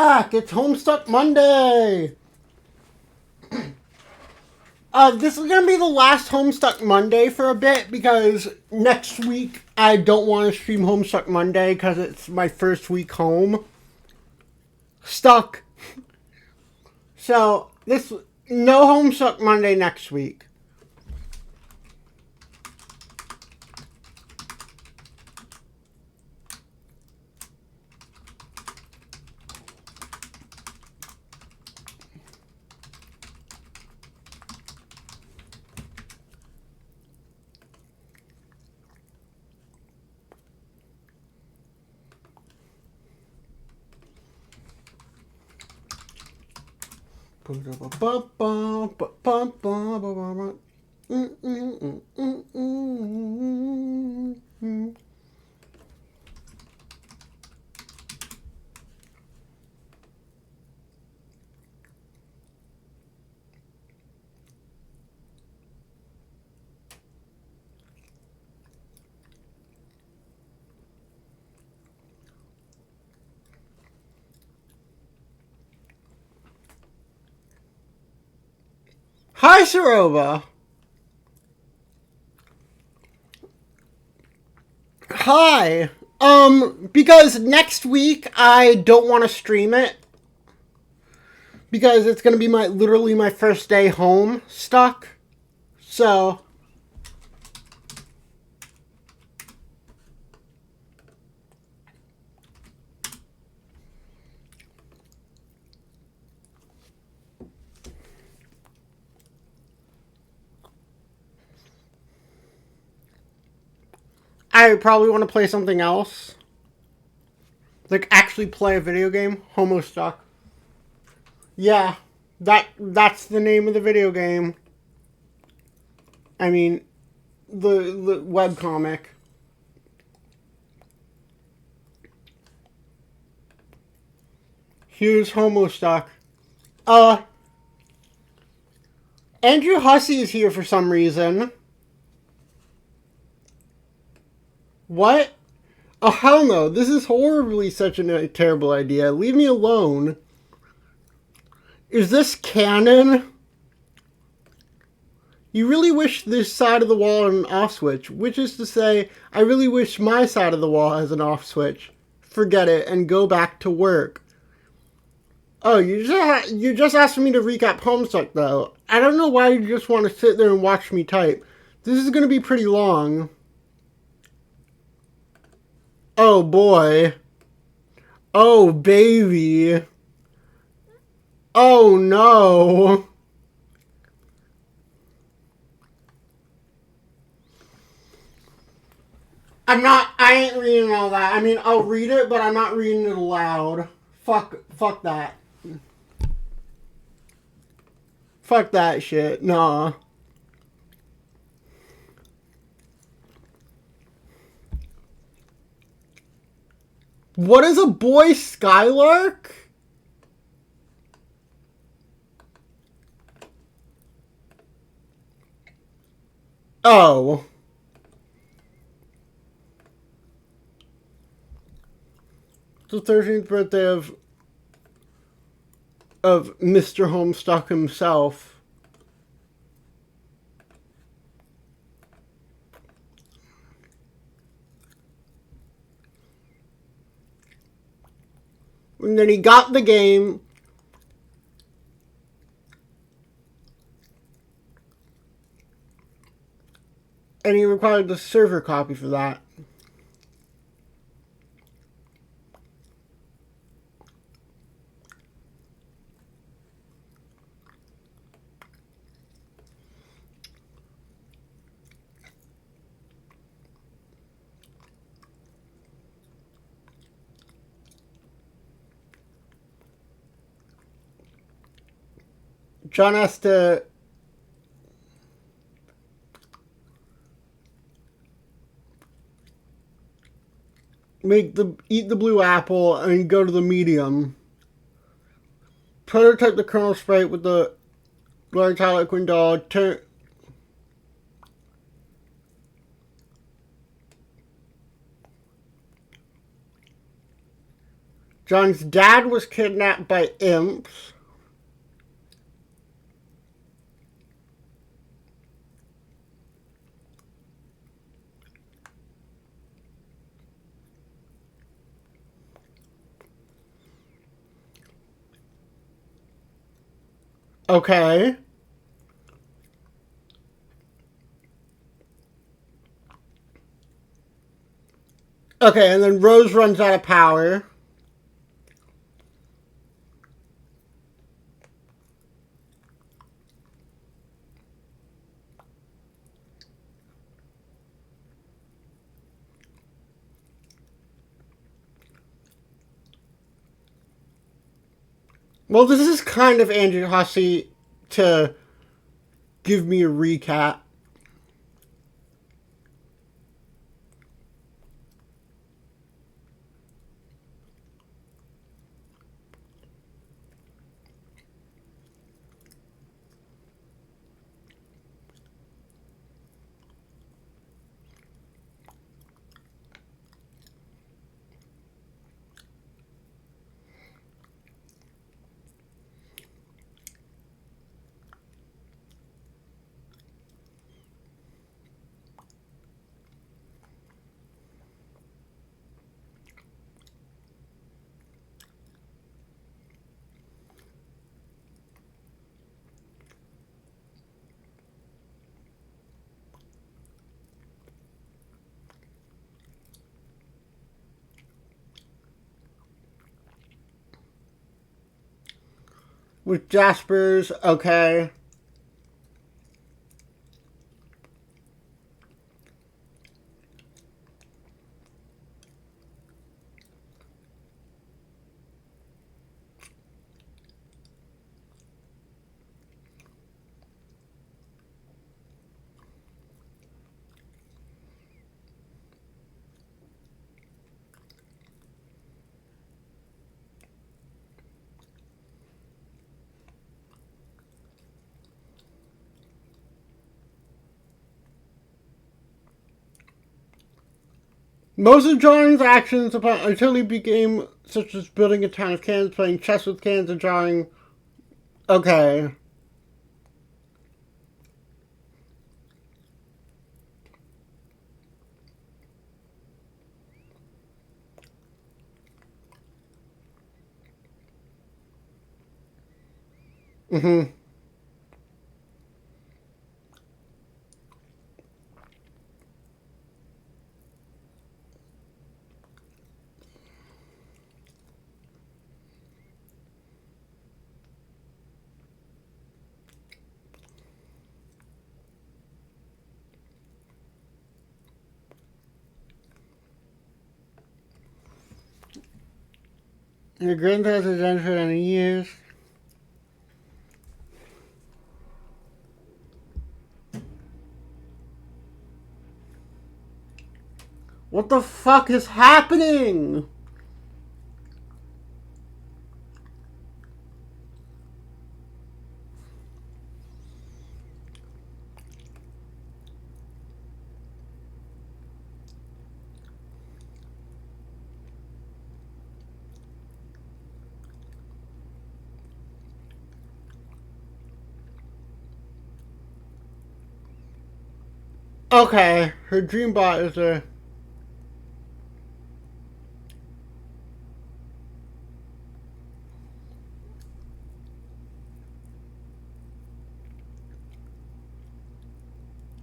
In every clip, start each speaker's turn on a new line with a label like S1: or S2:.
S1: back! It's Homestuck Monday! This is gonna be the last Homestuck Monday for a bit because next week I don't want to stream Homestuck Monday because it's my first week home. Stuck. So, no Homestuck Monday next week. Hi, Saroba. Hi. Because next week I don't want to stream it. Because it's going to be literally my first day home stuck. So, I probably want to play something else. Like, actually play a video game. Homestuck. Yeah, that's the name of the video game. I mean, the webcomic. Here's Homestuck. Andrew Hussey is here for some reason. What? Oh, hell no. This is horribly such a terrible idea. Leave me alone. Is this canon? You really wish this side of the wall had an off switch, which is to say, I really wish my side of the wall has an off switch. Forget it and go back to work. Oh, you just asked me to recap Homestuck, though. I don't know why you just want to sit there and watch me type. This is going to be pretty long. Oh, boy. Oh, baby. Oh, no. I ain't reading all that. I mean, I'll read it, but I'm not reading it aloud. Fuck that. Fuck that shit. Nah. What is a boy Skylark? Oh. It's the 13th birthday of Mr. Homestuck himself. And then he got the game. And he required the server copy for that. John has to eat the blue apple and go to the medium. Prototype the kernel sprite with the large Harlequin doll. John's dad was kidnapped by imps. Okay. Okay, and then Rose runs out of power. Well, this is kind of Andrew Hussey to give me a recap. With Jaspers, okay. Most of John's actions until he became such as building a town of cans, playing chess with cans, and drawing. Okay. Mm-hmm. Your granddad has done for any years. What the fuck is happening? Okay, her dream bot is a.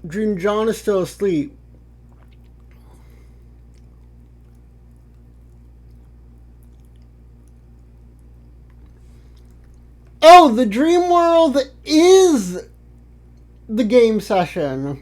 S1: Dream John is still asleep. Oh, the dream world is the game session.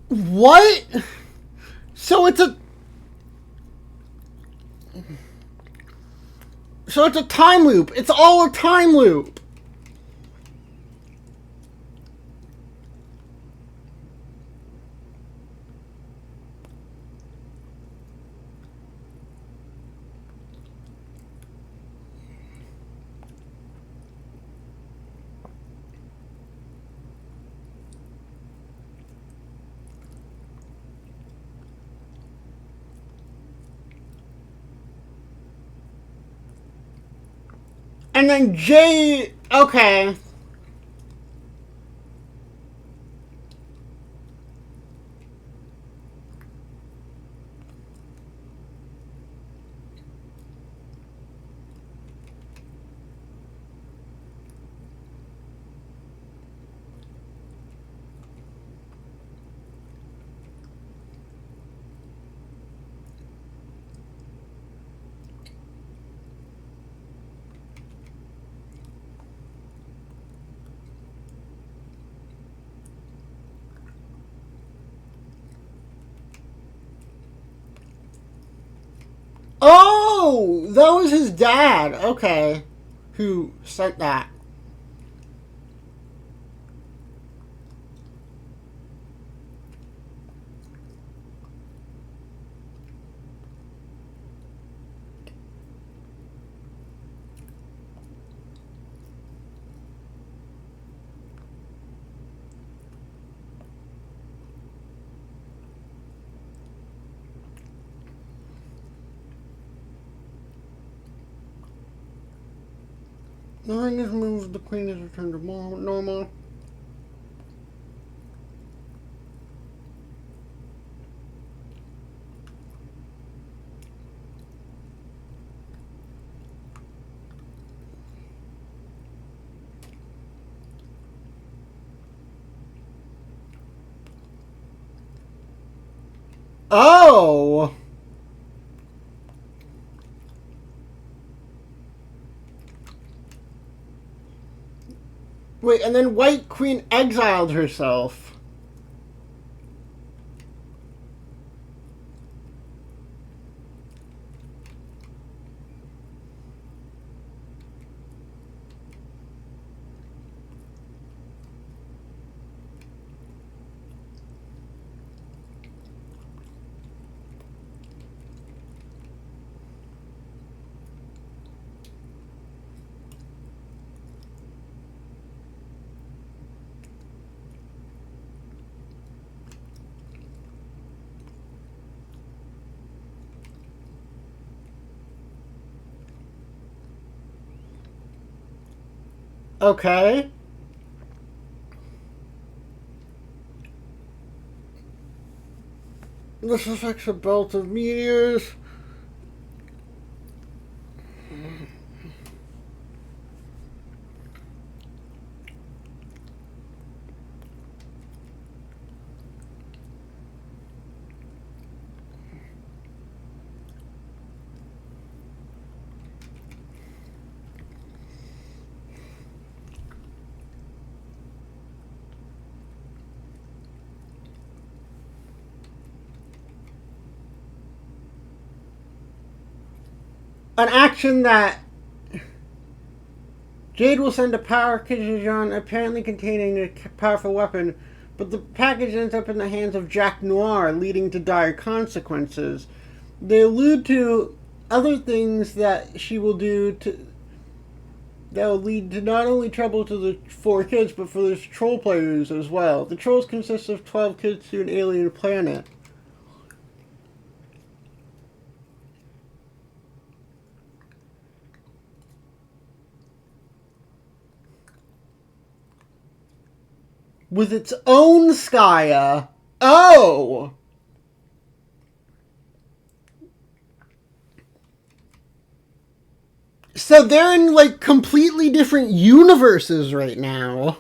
S1: What? So it's a... So it's a time loop. It's all a time loop. And then Jay... Okay. Oh! That was his dad. Okay. Who sent that. The ring is moved. The queen is returned to normal. Oh! Wait, and then White Queen exiled herself. Okay. This affects a belt of meteors. An action that Jade will send a package on apparently containing a powerful weapon, but the package ends up in the hands of Jack Noir, leading to dire consequences. They allude to other things that she will do that will lead to not only trouble to the 4 kids, but for the troll players as well. The trolls consist of 12 kids to an alien planet. With its own Skya. Oh! So they're in, like, completely different universes right now.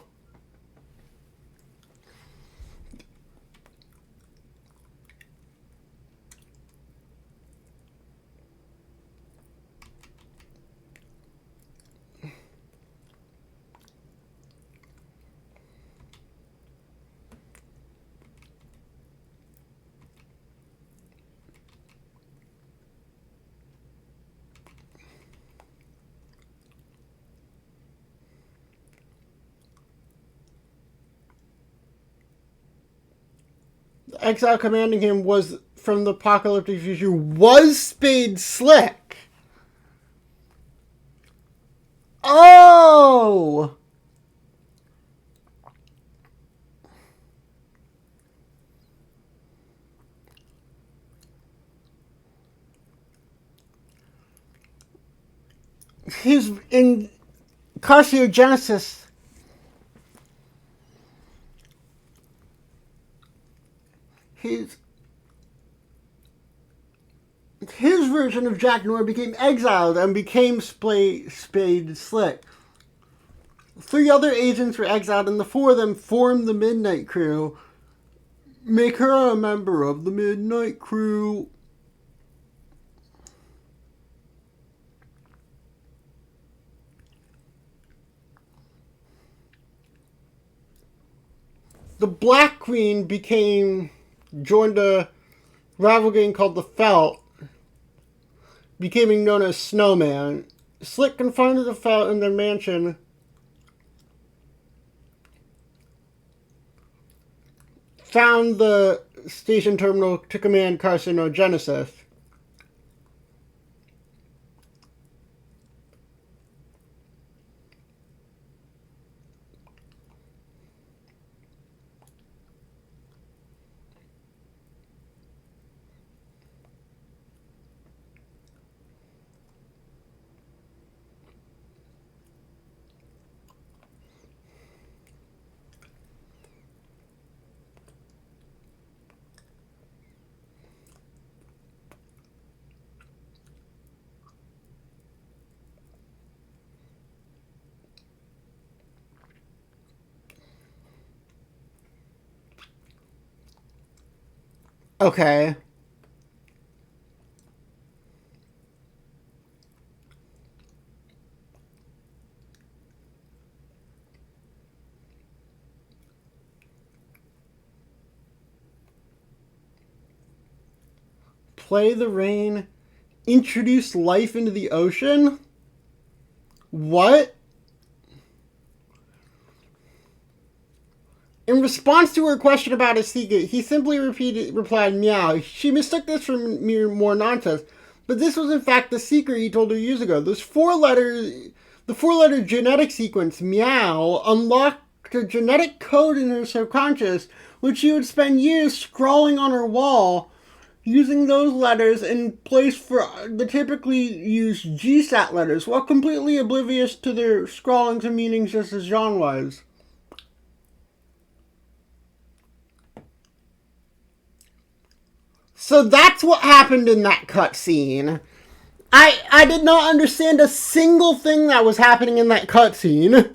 S1: exile commanding him was from the apocalyptic future was Spade Slick. Oh! He's in Carcinogenesis. His version of Jack Noir became exiled and became Spade Slick. 3 other agents were exiled, and the 4 of them formed the Midnight Crew. Make her a member of the Midnight Crew. The Black Queen joined a rival gang called the Felt, becoming known as Snowman. Slick confronted the Felt in their mansion. Found the station terminal to command Carcinogenesis. Okay. Play the rain. Introduce life into the ocean? What? In response to her question about his secret, he simply replied, meow. She mistook this for more nonsense, but this was in fact the secret he told her years ago. The 4-letter genetic sequence, meow, unlocked a genetic code in her subconscious, which she would spend years scrawling on her wall, using those letters in place for the typically used GSAT letters, while completely oblivious to their scrawlings and meanings just as Jean was. So that's what happened in that cutscene. I did not understand a single thing that was happening in that cutscene.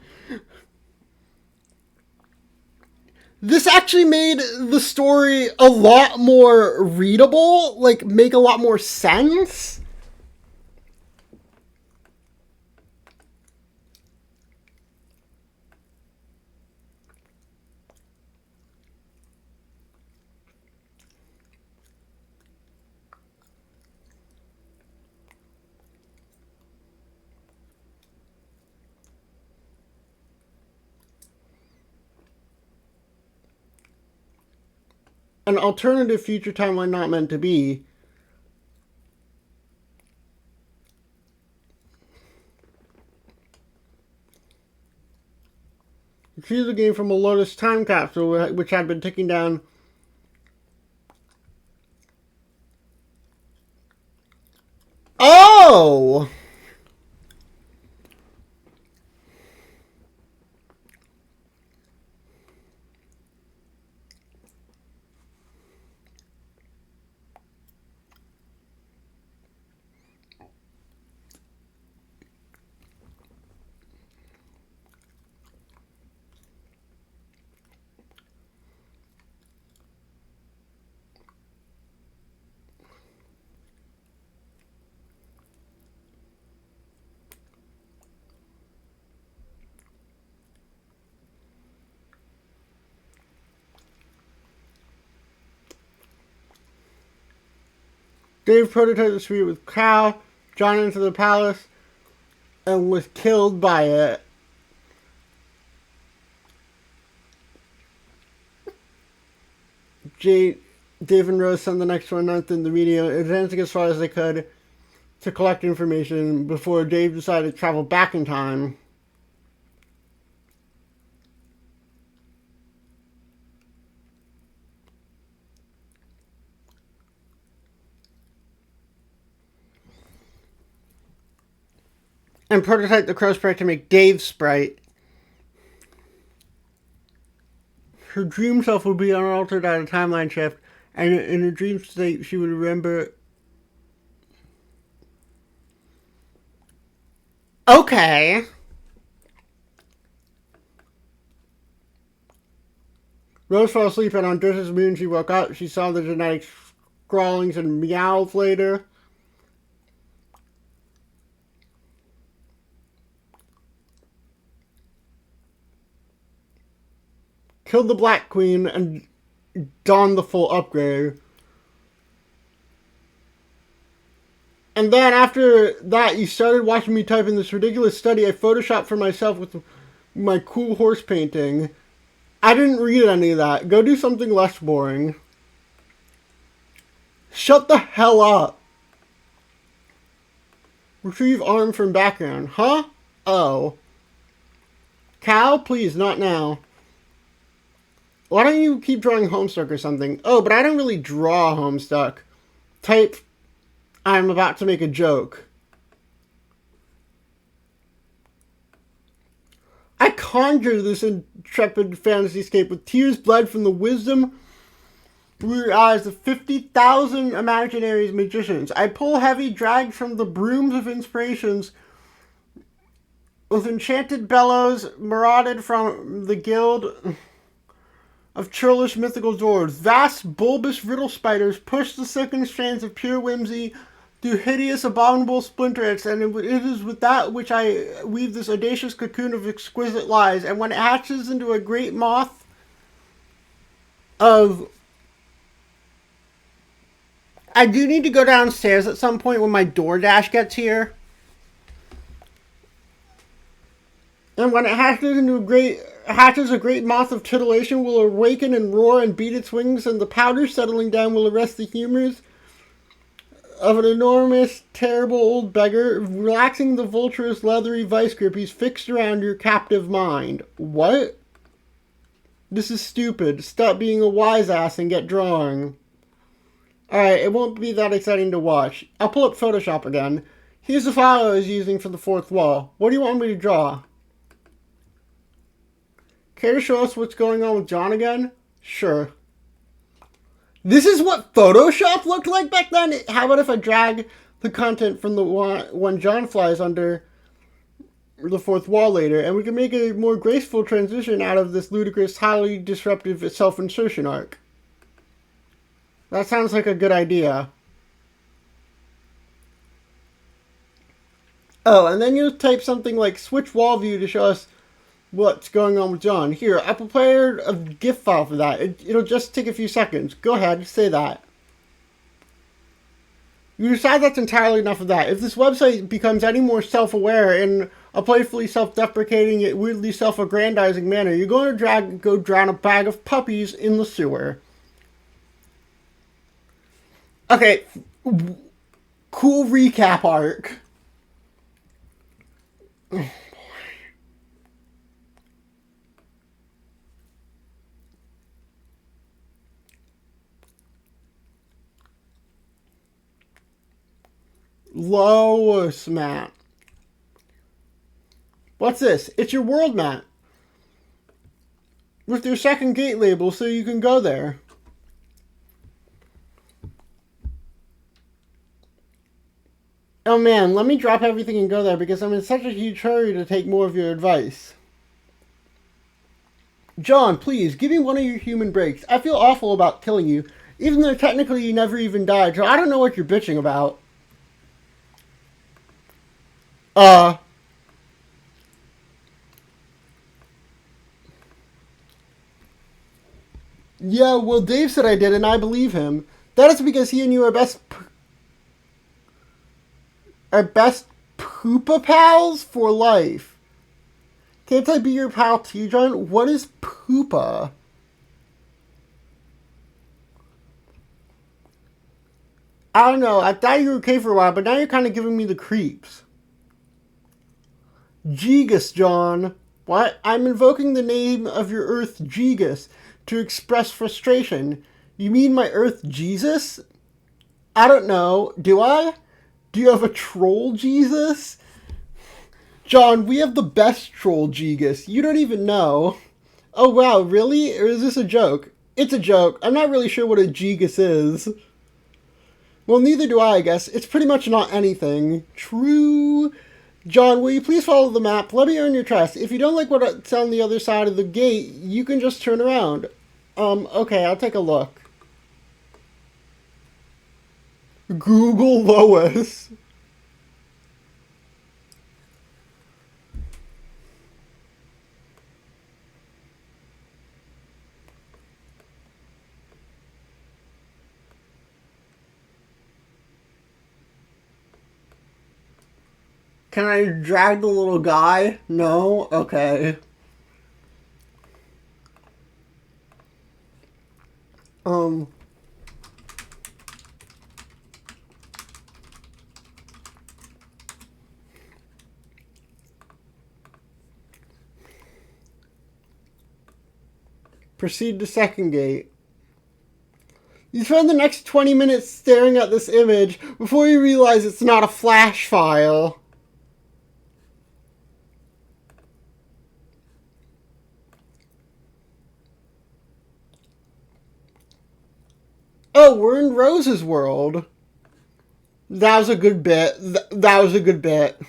S1: This actually made the story a lot more readable, like make a lot more sense. An alternative future timeline not meant to be. Retrieve the game from a Lotus time capsule, which had been ticking down. Oh! Dave prototyped the suite with Cal. John entered the palace and was killed by it. Dave and Rose sent the next one out in the media, advancing as far as they could to collect information before Dave decided to travel back in time. And prototype the Crow Sprite to make Dave's Sprite. Her dream self would be unaltered at a timeline shift, and in her dream state, she would remember. Okay. Rose fell asleep, and on Dursa's moon, she woke up. She saw the genetic scrawlings and meows later. Killed the Black Queen and donned the full upgrade. And then after that, you started watching me type in this ridiculous study I photoshopped for myself with my cool horse painting. I didn't read any of that. Go do something less boring. Shut the hell up. Retrieve arm from background. Huh? Oh. Cow? Please, not now. Why don't you keep drawing Homestuck or something? Oh, but I don't really draw Homestuck. Type, I'm about to make a joke. I conjure this intrepid fantasyscape with tears bled from the wisdom through your eyes of 50,000 imaginary magicians. I pull heavy, dragged from the brooms of inspirations with enchanted bellows marauded from the guild of churlish mythical dwarves. Vast, bulbous riddle spiders push the silken strands of pure whimsy through hideous, abominable splinterets, and it is with that which I weave this audacious cocoon of exquisite lies. And when it hatches into a great moth of... I do need to go downstairs at some point when my DoorDash gets here. And when it hatches a great moth of titillation will awaken and roar and beat its wings, and the powder settling down will arrest the humors of an enormous, terrible old beggar, relaxing the vulturous, leathery vice grip he's fixed around your captive mind. What? This is stupid. Stop being a wise ass and get drawing. Alright, it won't be that exciting to watch. I'll pull up Photoshop again. Here's the file I was using for the fourth wall. What do you want me to draw? Care to show us what's going on with John again? Sure. This is what Photoshop looked like back then? How about if I drag the content from the one when John flies under the fourth wall later, and we can make a more graceful transition out of this ludicrous, highly disruptive self-insertion arc. That sounds like a good idea. Oh, and then you type something like switch wall view to show us what's going on with John. Here, I prepared a GIF file for that. It'll just take a few seconds. Go ahead, say that. You decide that's entirely enough of that. If this website becomes any more self-aware in a playfully self-deprecating, weirdly self-aggrandizing manner, you're going to go drown a bag of puppies in the sewer. Okay, cool recap arc. Lois map. What's this? It's your world map. With your second gate label so you can go there. Oh man, let me drop everything and go there because I'm in such a huge hurry to take more of your advice. John, please, give me one of your human breaks. I feel awful about killing you, even though technically you never even died, so I don't know what you're bitching about. Yeah, well, Dave said I did, and I believe him. That is because he and you are best poopa pals for life. Can't I be your pal too, John? What is poopa? I don't know. I thought you were okay for a while, but now you're kind of giving me the creeps. Gigas, John. What? I'm invoking the name of your Earth, Gigas, to express frustration. You mean my Earth, Jesus? I don't know. Do I? Do you have a troll, Jesus? John, we have the best troll, Gigas. You don't even know. Oh, wow, really? Or is this a joke? It's a joke. I'm not really sure what a Gigas is. Well, neither do I guess. It's pretty much not anything. True. John, will you please follow the map? Let me earn your trust. If you don't like what's on the other side of the gate, you can just turn around. Okay, I'll take a look. Google Lois. Can I drag the little guy? No? Okay. Um. Proceed to second gate. You spend the next 20 minutes staring at this image before you realize it's not a flash file. Oh, we're in Rose's world. That was a good bit. That was a good bit.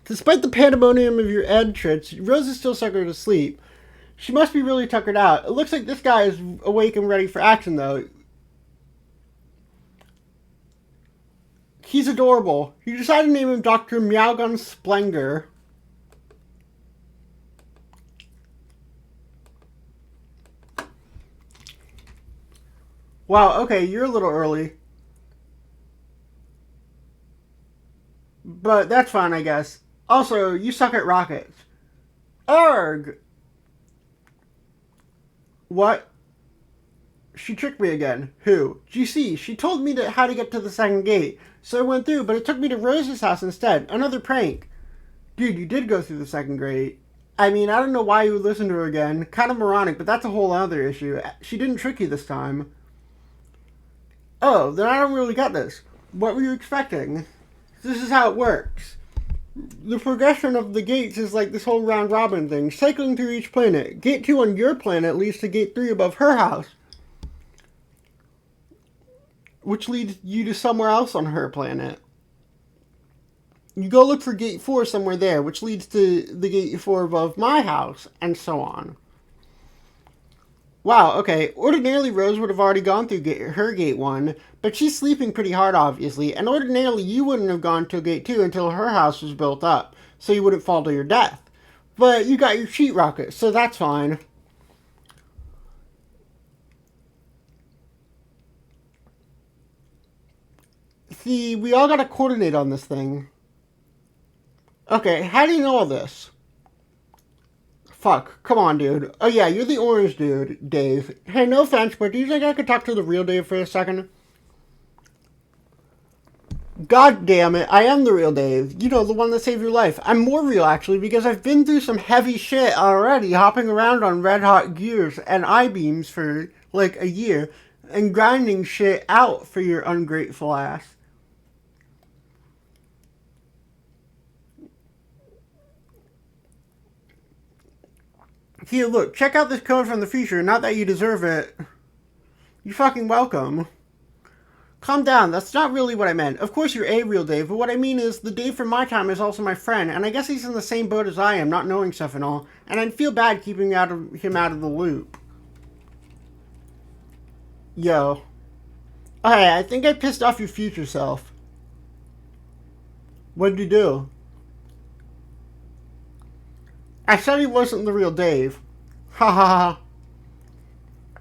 S1: Despite the pandemonium of your entrance, Rose is still suckered to sleep. She must be really tuckered out. It looks like this guy is awake and ready for action, though. He's adorable. You decide to name him Dr. Meowgun Splenger. Wow, okay, you're a little early. But that's fine, I guess. Also, you suck at rockets. Arg! What? She tricked me again. Who? GC. She told me how to get to the second gate. So I went through, but it took me to Rose's house instead. Another prank. Dude, you did go through the second gate. I mean, I don't know why you would listen to her again. Kind of moronic, but that's a whole other issue. She didn't trick you this time. Oh, then I don't really get this. What were you expecting? This is how it works. The progression of the gates is like this whole round robin thing, cycling through each planet. Gate 2 on your planet leads to Gate 3 above her house, which leads you to somewhere else on her planet. You go look for Gate 4 somewhere there, which leads to the Gate 4 above my house, and so on. Wow, okay. Ordinarily, Rose would have already gone through her Gate 1, but she's sleeping pretty hard, obviously, and ordinarily you wouldn't have gone to Gate 2 until her house was built up, so you wouldn't fall to your death. But you got your cheat rocket, so that's fine. See, we all gotta coordinate on this thing. Okay, how do you know all this? Fuck, come on, dude. Oh yeah, you're the orange dude, Dave. Hey, no offense, but do you think I could talk to the real Dave for a second? God damn it, I am the real Dave. You know, the one that saved your life. I'm more real, actually, because I've been through some heavy shit already, hopping around on red hot gears and I-beams for, like, a year, and grinding shit out for your ungrateful ass. Here, look, check out this code from the future, not that you deserve it. You're fucking welcome. Calm down, that's not really what I meant. Of course you're a real Dave, but what I mean is the Dave from my time is also my friend, and I guess he's in the same boat as I am, not knowing stuff and all, and I'd feel bad keeping him out of the loop. Yo. Alright, I think I pissed off your future self. What'd you do? I said he wasn't the real Dave. Ha ha ha.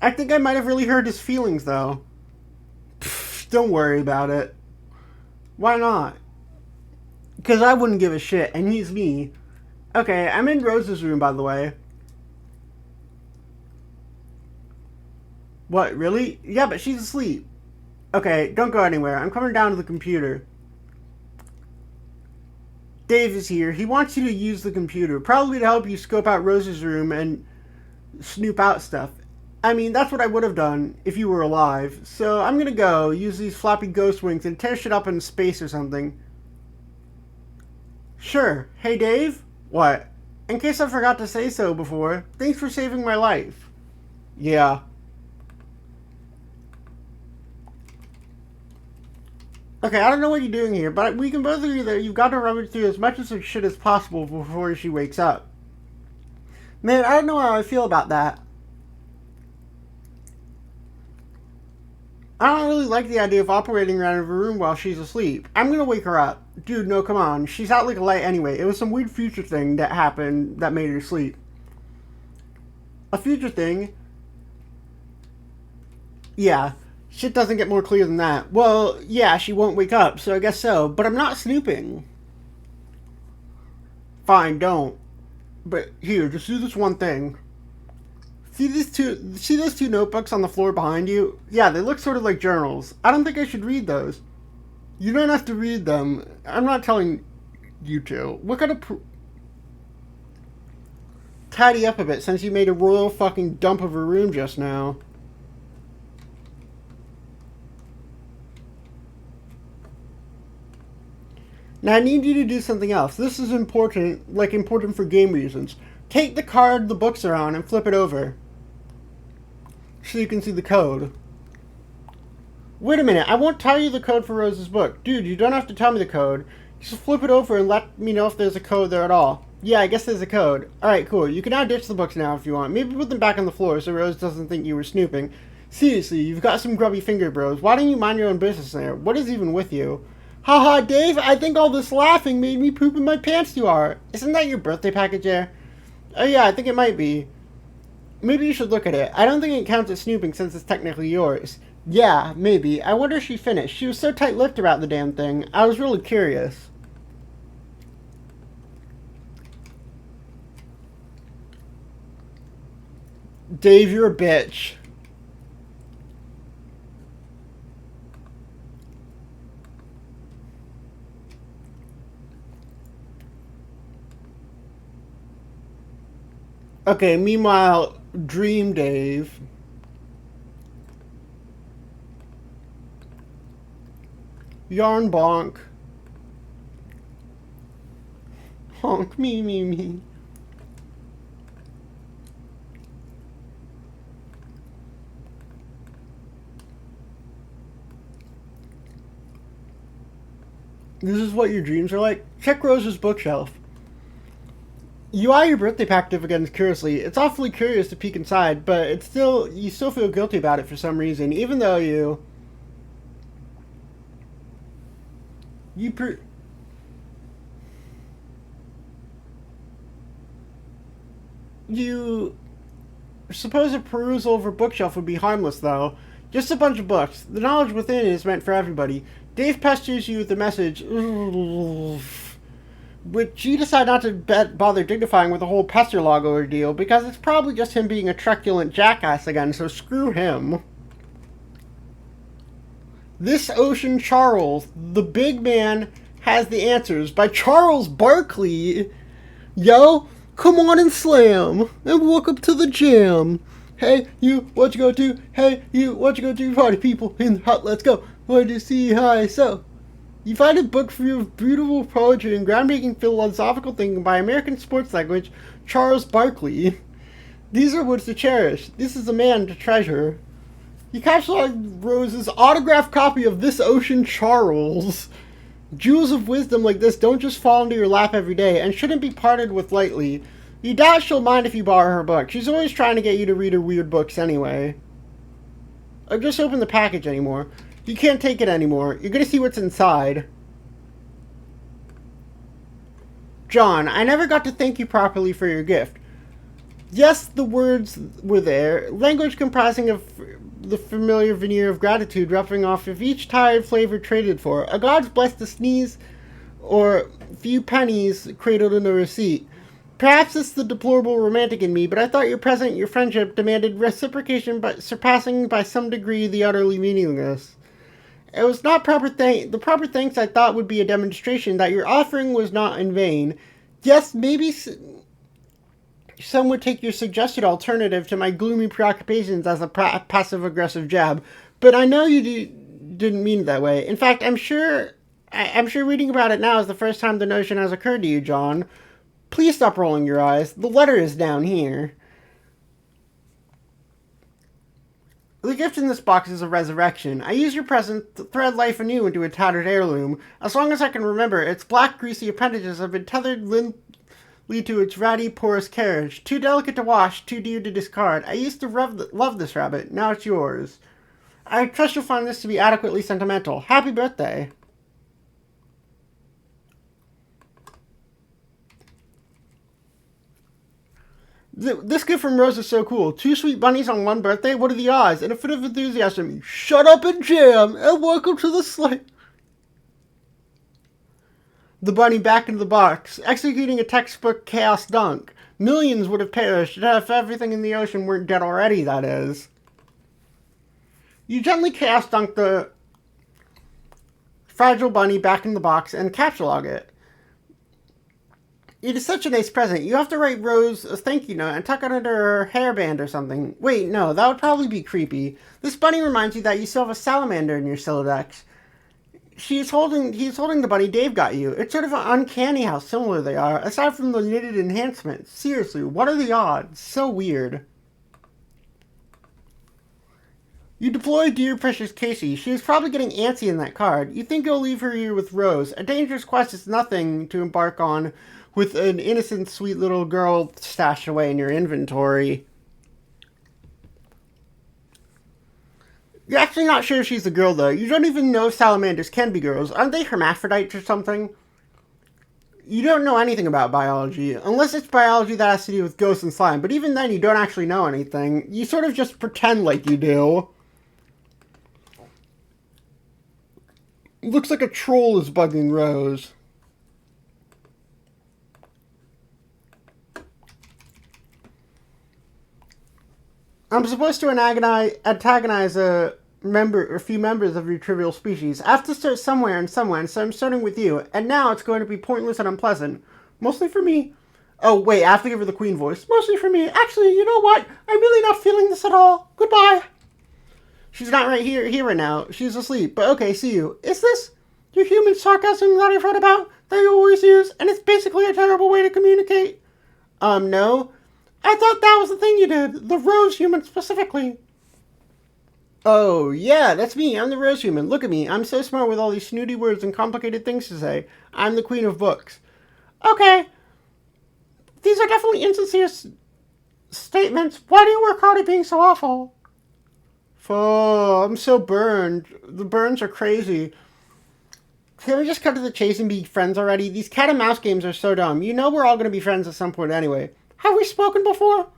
S1: I think I might have really hurt his feelings, though. Pfft, don't worry about it. Why not? Because I wouldn't give a shit, and he's me. Okay, I'm in Rose's room, by the way. What, really? Yeah, but she's asleep. Okay, don't go anywhere. I'm coming down to the computer. Dave is here. He wants you to use the computer, probably to help you scope out Rose's room and snoop out stuff. I mean, that's what I would have done if you were alive. So I'm gonna go use these floppy ghost wings and tear shit up in space or something. Sure. Hey, Dave? What? In case I forgot to say so before, thanks for saving my life. Yeah. Okay, I don't know what you're doing here, but we can both agree that you've got to rummage through as much of her shit as possible before she wakes up. Man, I don't know how I feel about that. I don't really like the idea of operating around in her room while she's asleep. I'm gonna wake her up. Dude, no, come on. She's out like a light anyway. It was some weird future thing that happened that made her sleep. A future thing? Yeah. Shit doesn't get more clear than that. Well, yeah, she won't wake up, so I guess so. But I'm not snooping. Fine, don't. But here, just do this one thing. See those two notebooks on the floor behind you? Yeah, they look sort of like journals. I don't think I should read those. You don't have to read them. I'm not telling you to. What kind of tidy up a bit since you made a royal fucking dump of a room just now. Now I need you to do something else. This is important, like important for game reasons. Take the card the books are on and flip it over. So you can see the code. Wait a minute, I won't tell you the code for Rose's book. Dude, you don't have to tell me the code. Just flip it over and let me know if there's a code there at all. Yeah, I guess there's a code. Alright, cool. You can now ditch the books now if you want. Maybe put them back on the floor so Rose doesn't think you were snooping. Seriously, you've got some grubby finger bros. Why don't you mind your own business there? What is even with you? Haha, Dave, I think all this laughing made me poop in my pants too hard. Isn't that your birthday package there? Oh yeah, I think it might be. Maybe you should look at it. I don't think it counts as snooping since it's technically yours. Yeah, maybe. I wonder if she finished. She was so tight-lipped about the damn thing. I was really curious. Dave, you're a bitch. Okay, meanwhile, Dream Dave. Yarn bonk. Honk me me me. This is what your dreams are like? Check Rose's bookshelf. You eye your birthday package again curiously. It's awfully curious to peek inside, but you still feel guilty about it for some reason, even though you suppose a perusal of her bookshelf would be harmless, though. Just a bunch of books. The knowledge within is meant for everybody. Dave pesters you with the message, which you decide not to bother dignifying with the whole pester log ordeal, because it's probably just him being a truculent jackass again, so screw him. This Ocean Charles, the big man, has the answers by Charles Barkley. Yo, come on and slam, and welcome to the jam. Hey, you, what you gonna do? Hey, you, what you gonna do? Party people in the hut, let's go. What do you see? Hi, so. You find a book full of beautiful poetry and groundbreaking philosophical thinking by American sports language Charles Barkley. These are words to cherish. This is a man to treasure. He capsuled Rose's autographed copy of This Ocean Charles. Jewels of wisdom like this don't just fall into your lap every day and shouldn't be parted with lightly. You doubt she'll mind if you borrow her book. She's always trying to get you to read her weird books anyway. Or just open the package anymore. You can't take it anymore. You're gonna see what's inside. John, I never got to thank you properly for your gift. Yes, the words were there, language comprising of the familiar veneer of gratitude rubbing off of each tired flavor traded for. A God's blessed to sneeze or few pennies cradled in a receipt. Perhaps it's the deplorable romantic in me, but I thought your present, your friendship, demanded reciprocation, but surpassing by some degree the utterly meaningless. It was not the proper thanks I thought would be a demonstration that your offering was not in vain. Yes, maybe some would take your suggested alternative to my gloomy preoccupations as a passive-aggressive jab, but I know you didn't mean it that way. In fact, I'm sure reading about it now is the first time the notion has occurred to you, John. Please stop rolling your eyes. The letter is down here. The gift in this box is a resurrection. I use your present to thread life anew into a tattered heirloom. As long as I can remember, its black, greasy appendages have been tethered limply to its ratty, porous carriage. Too delicate to wash, too dear to discard. I used to love this rabbit. Now it's yours. I trust you'll find this to be adequately sentimental. Happy birthday. This gift from Rose is so cool. 2 sweet bunnies on one birthday? What are the odds? In a fit of enthusiasm, shut up and jam, and welcome to the sleigh. The bunny back into the box, executing a textbook chaos dunk. Millions would have perished if everything in the ocean weren't dead already, that is. You gently chaos dunk the fragile bunny back in the box and capsulog it. It is such a nice present. You have to write Rose a thank you note and tuck it under her hairband or something. Wait, no, that would probably be creepy. This bunny reminds you that you still have a salamander in your Silodex. He's holding the bunny Dave got you. It's sort of uncanny how similar they are, aside from the knitted enhancements. Seriously, what are the odds? So weird. You deploy dear precious Casey. She is probably getting antsy in that card. You think you'll leave her here with Rose. A dangerous quest is nothing to embark on with an innocent, sweet little girl stashed away in your inventory. You're actually not sure if she's a girl, though. You don't even know if salamanders can be girls. Aren't they hermaphrodites or something? You don't know anything about biology, unless it's biology that has to do with ghosts and slime. But even then, you don't actually know anything. You sort of just pretend like you do. Looks like a troll is bugging Rose. I'm supposed to antagonize a few members of your trivial species. I have to start somewhere and someone, so I'm starting with you. And now it's going to be pointless and unpleasant. Mostly for me. Oh, wait, I have to give her the queen voice. Mostly for me. Actually, you know what? I'm really not feeling this at all. Goodbye. She's not here right now. She's asleep. But okay, see you. Is this your human sarcasm that I've heard about, that you always use, and it's basically a terrible way to communicate? No. I thought that was the thing you did. The rose human specifically. Oh, yeah, that's me. I'm the rose human. Look at me. I'm so smart with all these snooty words and complicated things to say. I'm the queen of books. Okay. These are definitely insincere statements. Why do you work hard at being so awful? Oh, I'm so burned. The burns are crazy. Can we just cut to the chase and be friends already? These cat and mouse games are so dumb. You know we're all going to be friends at some point anyway. Have we spoken before?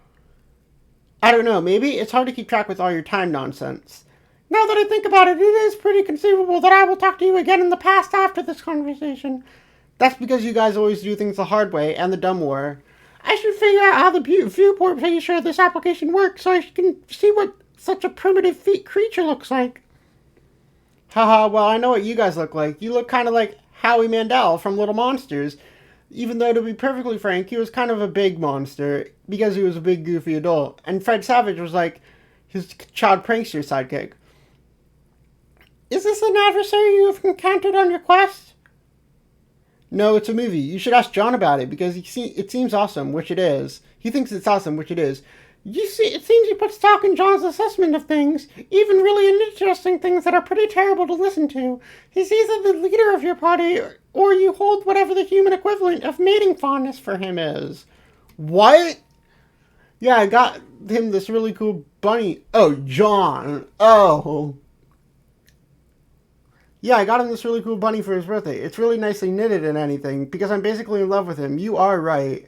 S1: I don't know. Maybe it's hard to keep track with all your time nonsense. Now that I think about it, it is pretty conceivable that I will talk to you again in the past after this conversation. That's because you guys always do things the hard way and the dumb way. I should figure out how the viewport pretty sure this application works so I can see what such a primitive creature looks like. Haha, well, I know what you guys look like. You look kind of like Howie Mandel from Little Monsters. Even though, to be perfectly frank, he was kind of a big monster because he was a big, goofy adult. And Fred Savage was like his child prankster sidekick. Is this an adversary you have encountered on your quest? No, it's a movie. You should ask John about it because it seems awesome, which it is. He thinks it's awesome, which it is. You see, it seems you put stock in John's assessment of things, even really interesting things that are pretty terrible to listen to. He's either the leader of your party, or you hold whatever the human equivalent of mating fondness for him is. What? Yeah, I got him this really cool bunny. Oh, John. Oh. Yeah, I got him this really cool bunny for his birthday. It's really nicely knitted and anything, because I'm basically in love with him. You are right.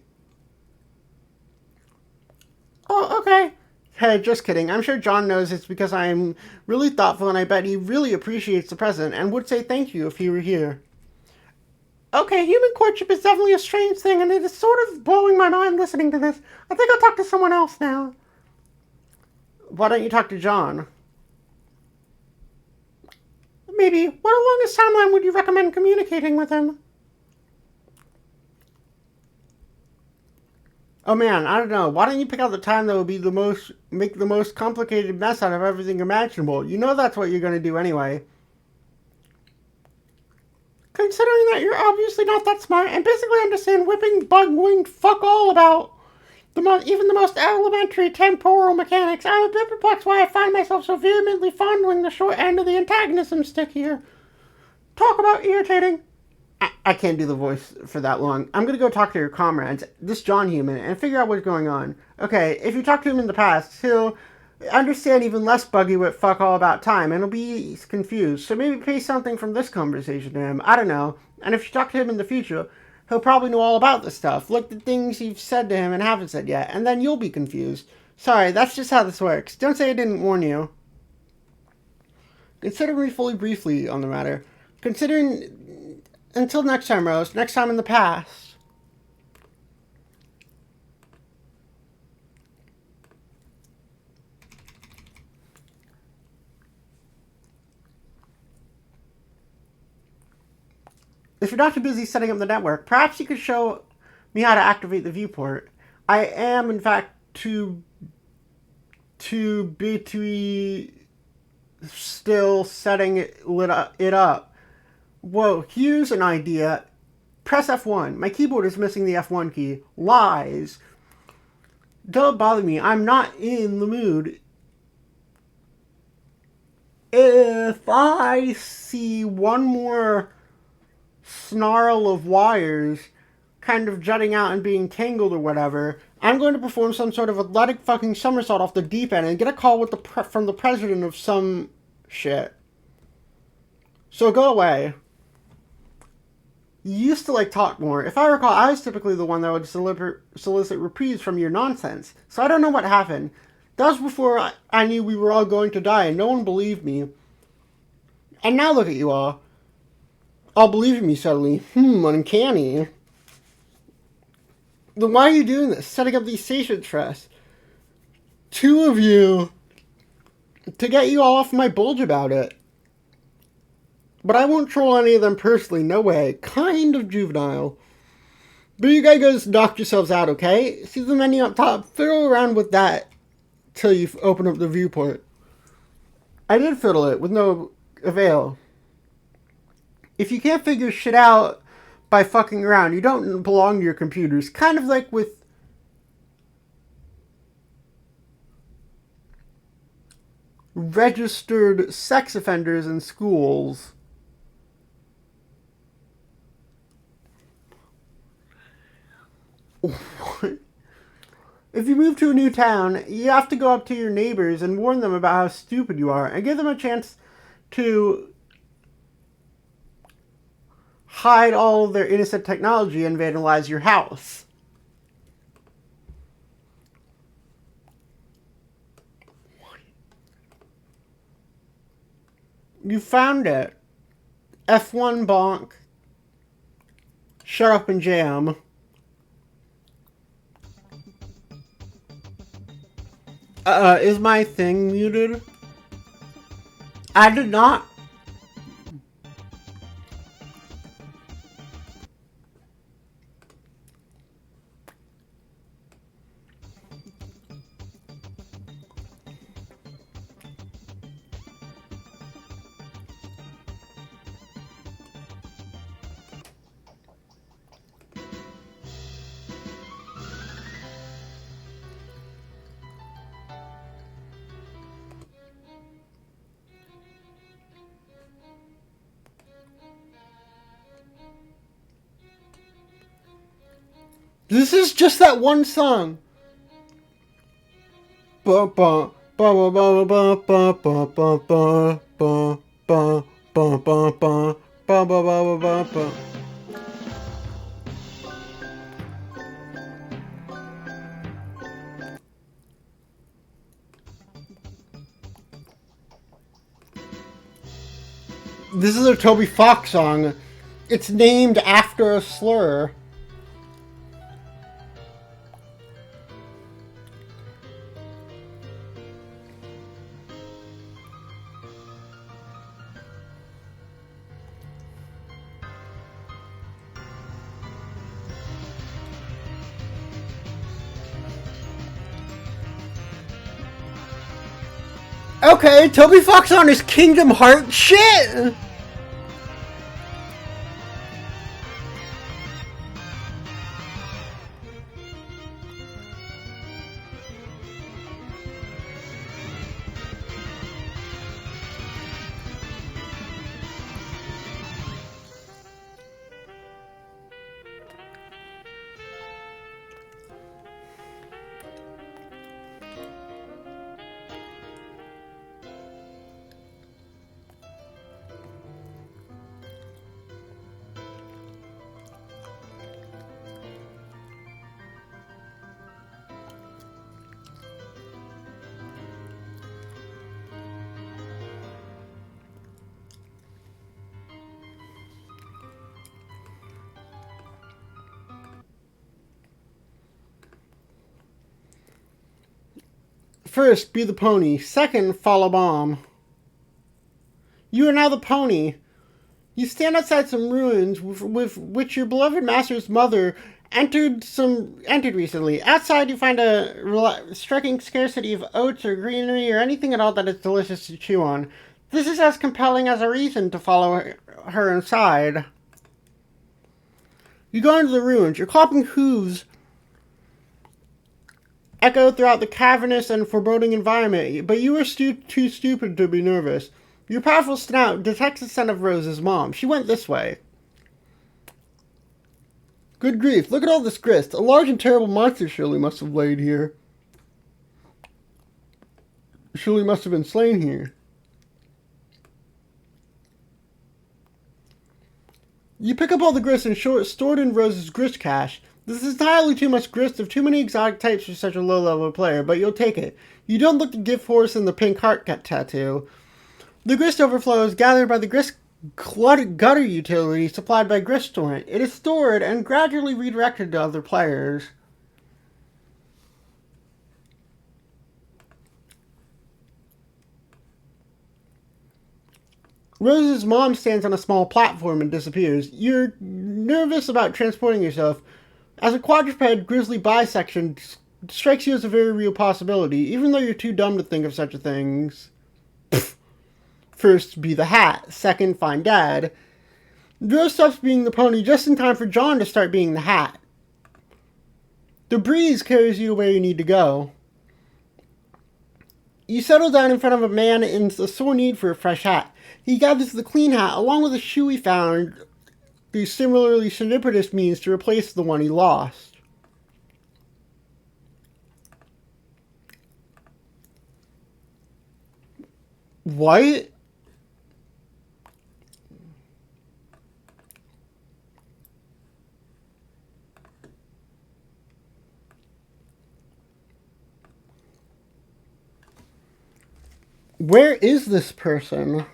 S1: Oh, okay. Hey, just kidding. I'm sure John knows it's because I'm really thoughtful, and I bet he really appreciates the present and would say thank you if he were here. Okay, human courtship is definitely a strange thing, and it is sort of blowing my mind listening to this. I think I'll talk to someone else now. Why don't you talk to John? Maybe. What longest timeline would you recommend communicating with him? Oh man, I don't know. Why don't you pick out the time that would be make the most complicated mess out of everything imaginable? You know that's what you're gonna do anyway. Considering that you're obviously not that smart and basically understand whipping, bug winged fuck all about even the most elementary temporal mechanics, I'm a bit perplexed why I find myself so vehemently fondling the short end of the antagonism stick here. Talk about irritating. I can't do the voice for that long. I'm gonna go talk to your comrades, this John human, and figure out what's going on. Okay, if you talk to him in the past, he'll understand even less buggy what fuck all about time, and he'll be confused. So maybe pay something from this conversation to him. I don't know. And if you talk to him in the future, he'll probably know all about this stuff, like the things you've said to him and haven't said yet, and then you'll be confused. Sorry, that's just how this works. Don't say I didn't warn you. Consider me fully briefly on the matter. Considering until next time, Rose. Next time in the past. If you're not too busy setting up the network, perhaps you could show me how to activate the viewport. I am, in fact, too busy still setting it up. Whoa, here's an idea. Press F1. My keyboard is missing the F1 key. Lies. Don't bother me. I'm not in the mood. If I see one more snarl of wires kind of jutting out and being tangled or whatever, I'm going to perform some sort of athletic fucking somersault off the deep end and get a call with from the president of some shit. So go away. You used to talk more. If I recall, I was typically the one that would solicit reprieves from your nonsense. So I don't know what happened. That was before I knew we were all going to die, and no one believed me. And now look at you all. All believing me suddenly. Uncanny. Then why are you doing this? Setting up these station trusts. Two of you. To get you all off my bulge about it. But I won't troll any of them personally, no way. Kind of juvenile. But you guys knock yourselves out, okay? See the menu up top? Fiddle around with that till you open up the viewport. I did fiddle it with no avail. If you can't figure shit out by fucking around, you don't belong to your computers. Kind of like with registered sex offenders in schools. If you move to a new town, you have to go up to your neighbors and warn them about how stupid you are and give them a chance to hide all of their innocent technology and vandalize your house. You found it. F1 bonk. Shut up and jam. Is my thing muted? I did not. This is just that one song. Ba ba ba ba ba ba ba ba ba ba ba ba ba ba ba ba ba ba ba. This is a Toby Fox song. It's named after a slur. Okay, Toby Fox on his Kingdom Hearts shit! First, be the pony. Second, fall a bomb. You are now the pony. You stand outside some ruins with which your beloved master's mother entered recently. Outside, you find a striking scarcity of oats or greenery or anything at all that is delicious to chew on. This is as compelling as a reason to follow her inside. You go into the ruins. Your clopping hooves echo throughout the cavernous and foreboding environment, but you are too stupid to be nervous. Your powerful snout detects the scent of Rose's mom. She went this way. Good grief, look at all this grist. A large and terrible monster surely must have laid here. Surely must have been slain here. You pick up all the grist and stored in Rose's grist cache. This is entirely too much grist of too many exotic types for such a low-level player, but you'll take it. You don't look the gift horse and the pink heart tattoo. The grist overflow is gathered by the grist gutter utility supplied by Grist Torrent. It is stored and gradually redirected to other players. Rose's mom stands on a small platform and disappears. You're nervous about transporting yourself, as a quadruped grizzly bisection strikes you as a very real possibility, even though you're too dumb to think of such a thing. First, be the hat. Second, find Dad. Rose stops being the pony just in time for John to start being the hat. The breeze carries you where you need to go. You settle down in front of a man in a sore need for a fresh hat. He gathers the clean hat along with a shoe he found through similarly serendipitous means to replace the one he lost. What? Where is this person?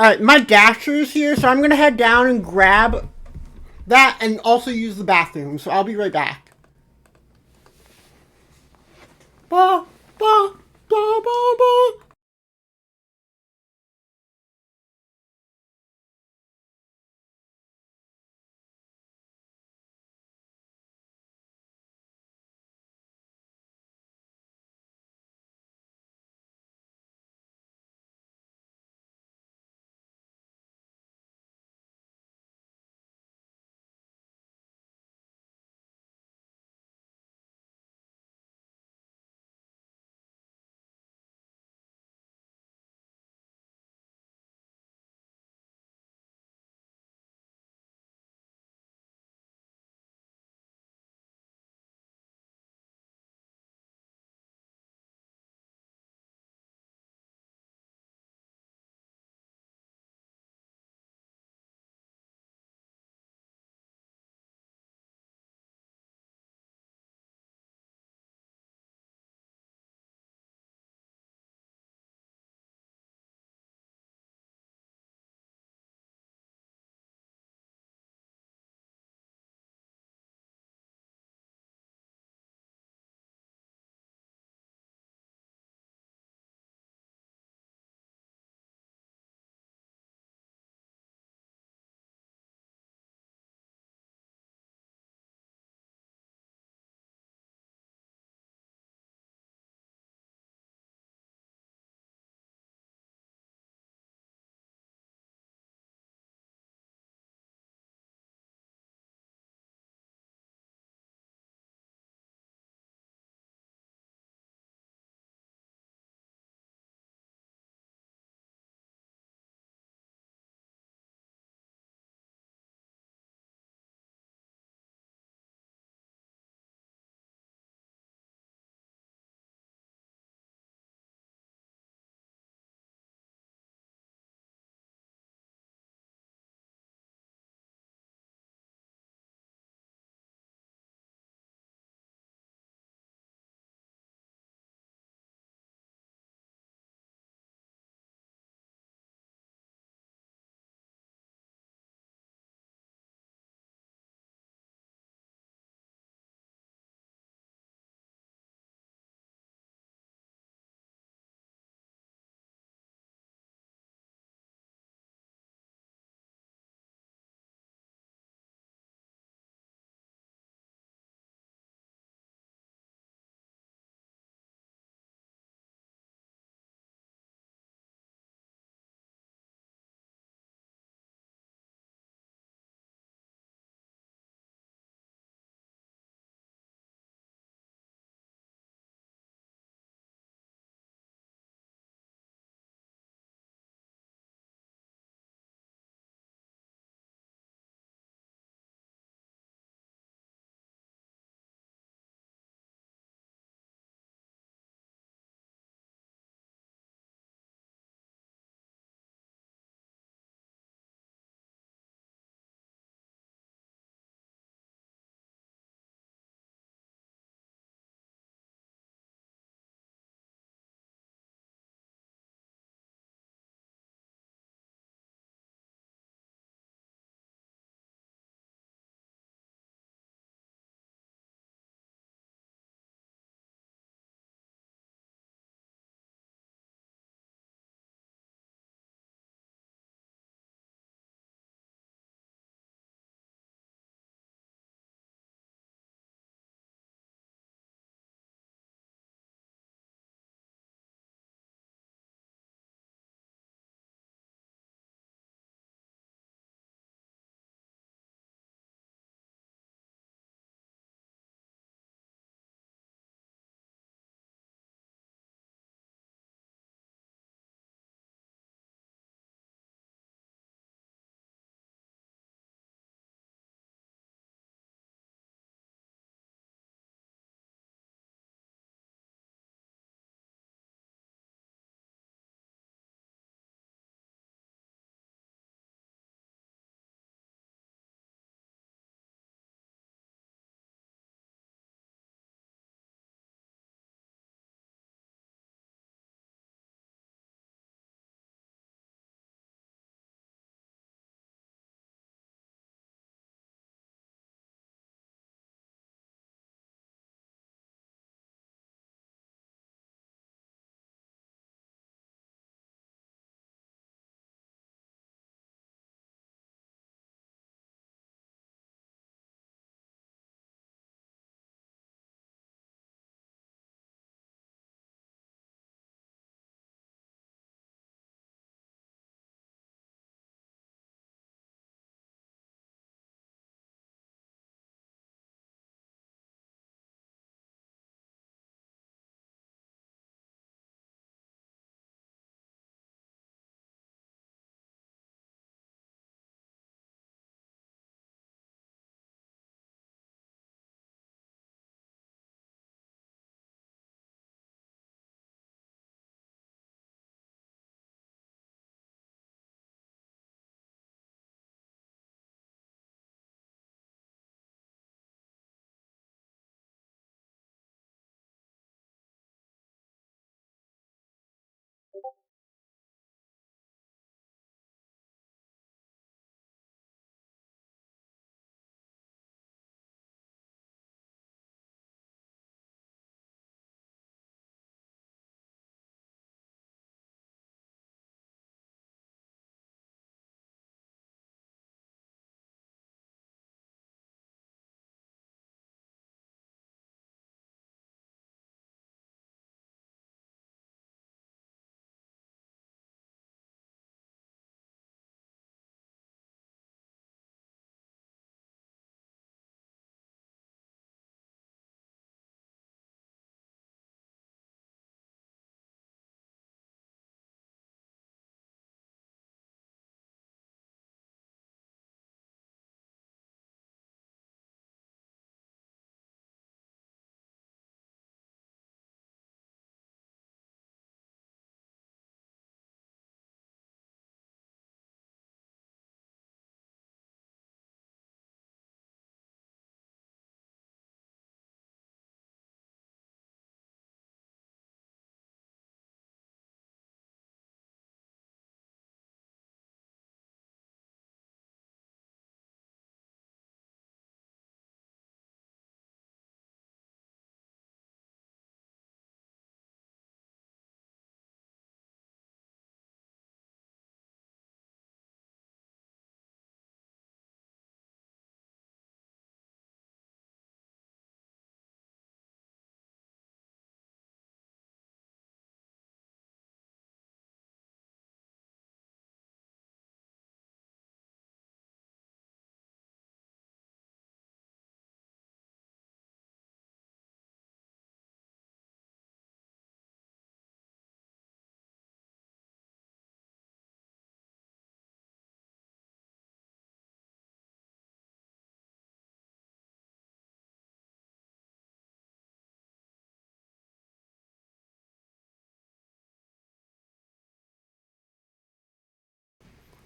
S1: Alright, my dasher's here, so I'm gonna head down and grab that and also use the bathroom, so I'll be right back. Ba, ba, ba, ba, ba.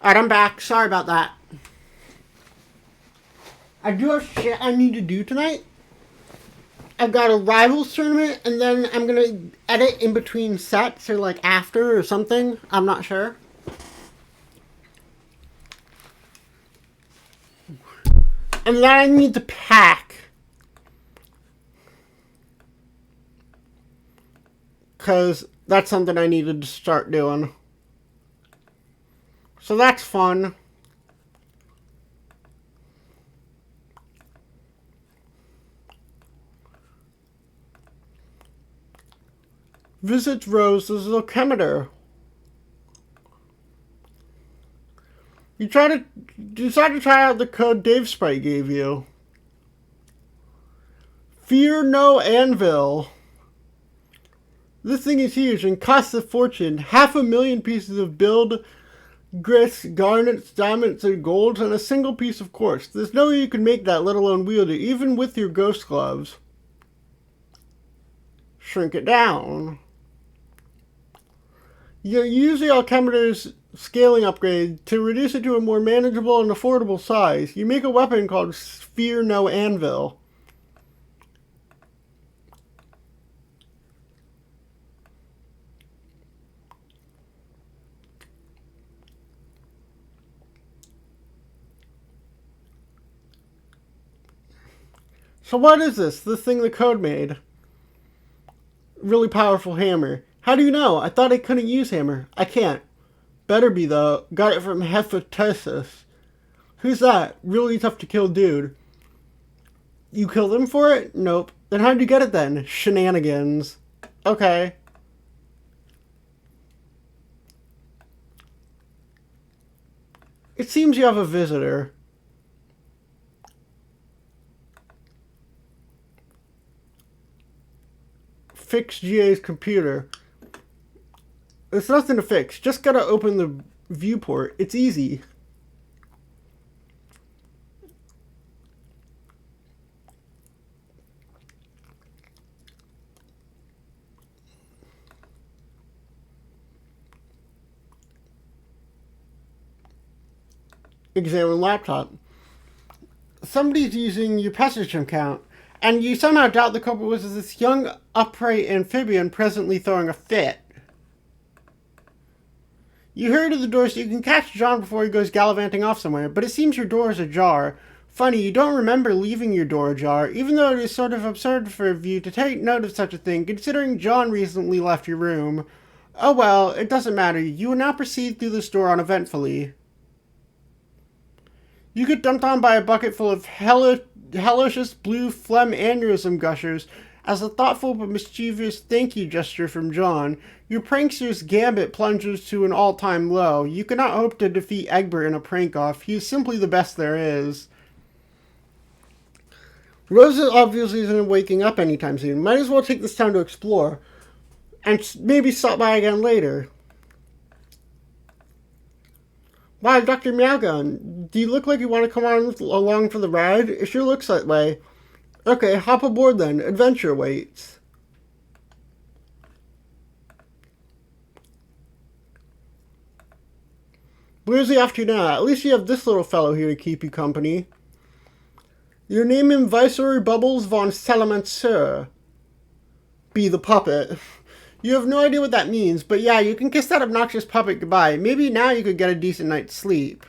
S1: Alright, I'm back. Sorry about that. I do have shit I need to do tonight. I've got a Rivals tournament, and then I'm gonna edit in between sets, or like after or something. I'm not sure. And then I need to pack. Because that's something I needed to start doing. So that's fun. Visit Rose's locometer. You decide to try out the code Dave Sprite gave you. Fear no anvil. This thing is huge and costs a fortune. 500,000 pieces of build, grits, garnets, diamonds, and golds, and a single piece of quartz. There's no way you can make that, let alone wield it, even with your ghost gloves. Shrink it down. You use the alchemeter's scaling upgrade to reduce it to a more manageable and affordable size. You make a weapon called Fear No Anvil. So what is this? This thing the code made. Really powerful hammer. How do you know? I thought I couldn't use hammer. I can't. Better be, though. Got it from Hephaestus. Who's that? Really tough to kill dude. You killed him for it? Nope. Then how'd you get it then? Shenanigans. Okay. It seems you have a visitor. Fix GA's computer. There's nothing to fix. Just gotta open the viewport. It's easy. Examine laptop. Somebody's using your passage account, and you somehow doubt the culprit was this young, upright amphibian presently throwing a fit. You hurry to the door so you can catch John before he goes gallivanting off somewhere, but it seems your door is ajar. Funny, you don't remember leaving your door ajar, even though it is sort of absurd for you to take note of such a thing, considering John recently left your room. Oh well, it doesn't matter. You will now proceed through this door uneventfully. You get dumped on by a bucket full of hellish blue phlegm aneurysm gushers as a thoughtful but mischievous thank you gesture from John. Your prankster's gambit plunges to an all-time low. You cannot hope to defeat Egbert in a prank-off. He is simply the best there is. Rosa obviously isn't waking up anytime soon. Might as well take this time to explore. And maybe stop by again later. Wow, Dr. Meowgun, do you look like you want to come on along for the ride? It sure looks that way. Okay, hop aboard then. Adventure waits. Where's he off to now? At least you have this little fellow here to keep you company. Your name is Viceroy Bubbles von Salamansur. Be the puppet. You have no idea what that means, but yeah, you can kiss that obnoxious puppet goodbye. Maybe now you could get a decent night's sleep.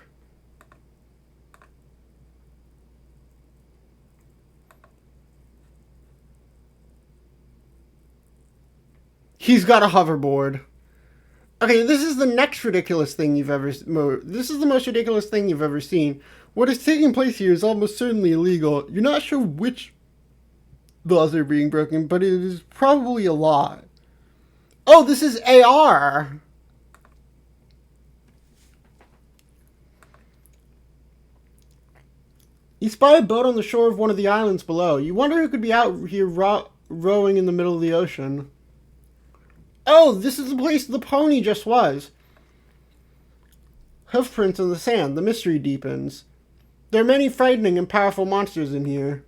S1: He's got a hoverboard. Okay, this is the next ridiculous thing you've ever... This is the most ridiculous thing you've ever seen. What is taking place here is almost certainly illegal. You're not sure which laws are being broken, but it is probably a lot. Oh, this is AR. You spy a boat on the shore of one of the islands below. You wonder who could be out here rowing in the middle of the ocean. Oh, this is the place the pony just was. Hoofprints in the sand. The mystery deepens. There are many frightening and powerful monsters in here.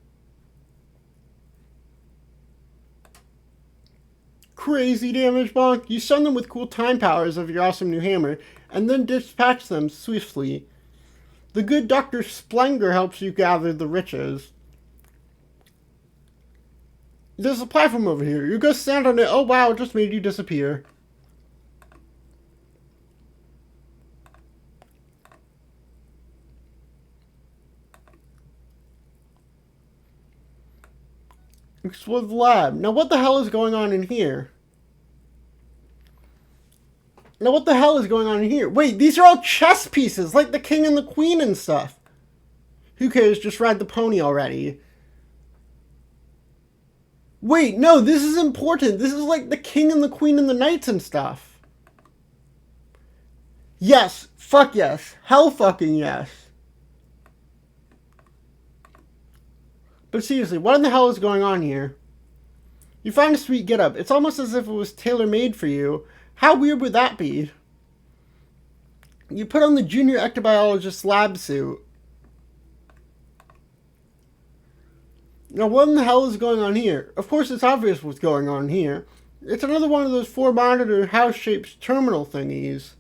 S1: crazy damage, Bonk. You stun them with cool time powers of your awesome new hammer, and then dispatch them swiftly. The good Dr. Splendor helps you gather the riches. There's a platform over here. You go stand on it. Oh wow, it just made you disappear. Explore the lab. Now what the hell is going on in here? Wait, these are all chess pieces, like the king and the queen and stuff. Who cares? Just ride the pony already. Wait, no, this is important. This is like the king and the queen and the knights and stuff. Yes. Fuck yes. Hell fucking yes. But seriously, what in the hell is going on here? You find a sweet getup. It's almost as if it was tailor-made for you. How weird would that be? You put on the junior ectobiologist lab suit. Now what in the hell is going on here? Of course it's obvious what's going on here. It's another one of those 4-monitor house-shaped terminal thingies.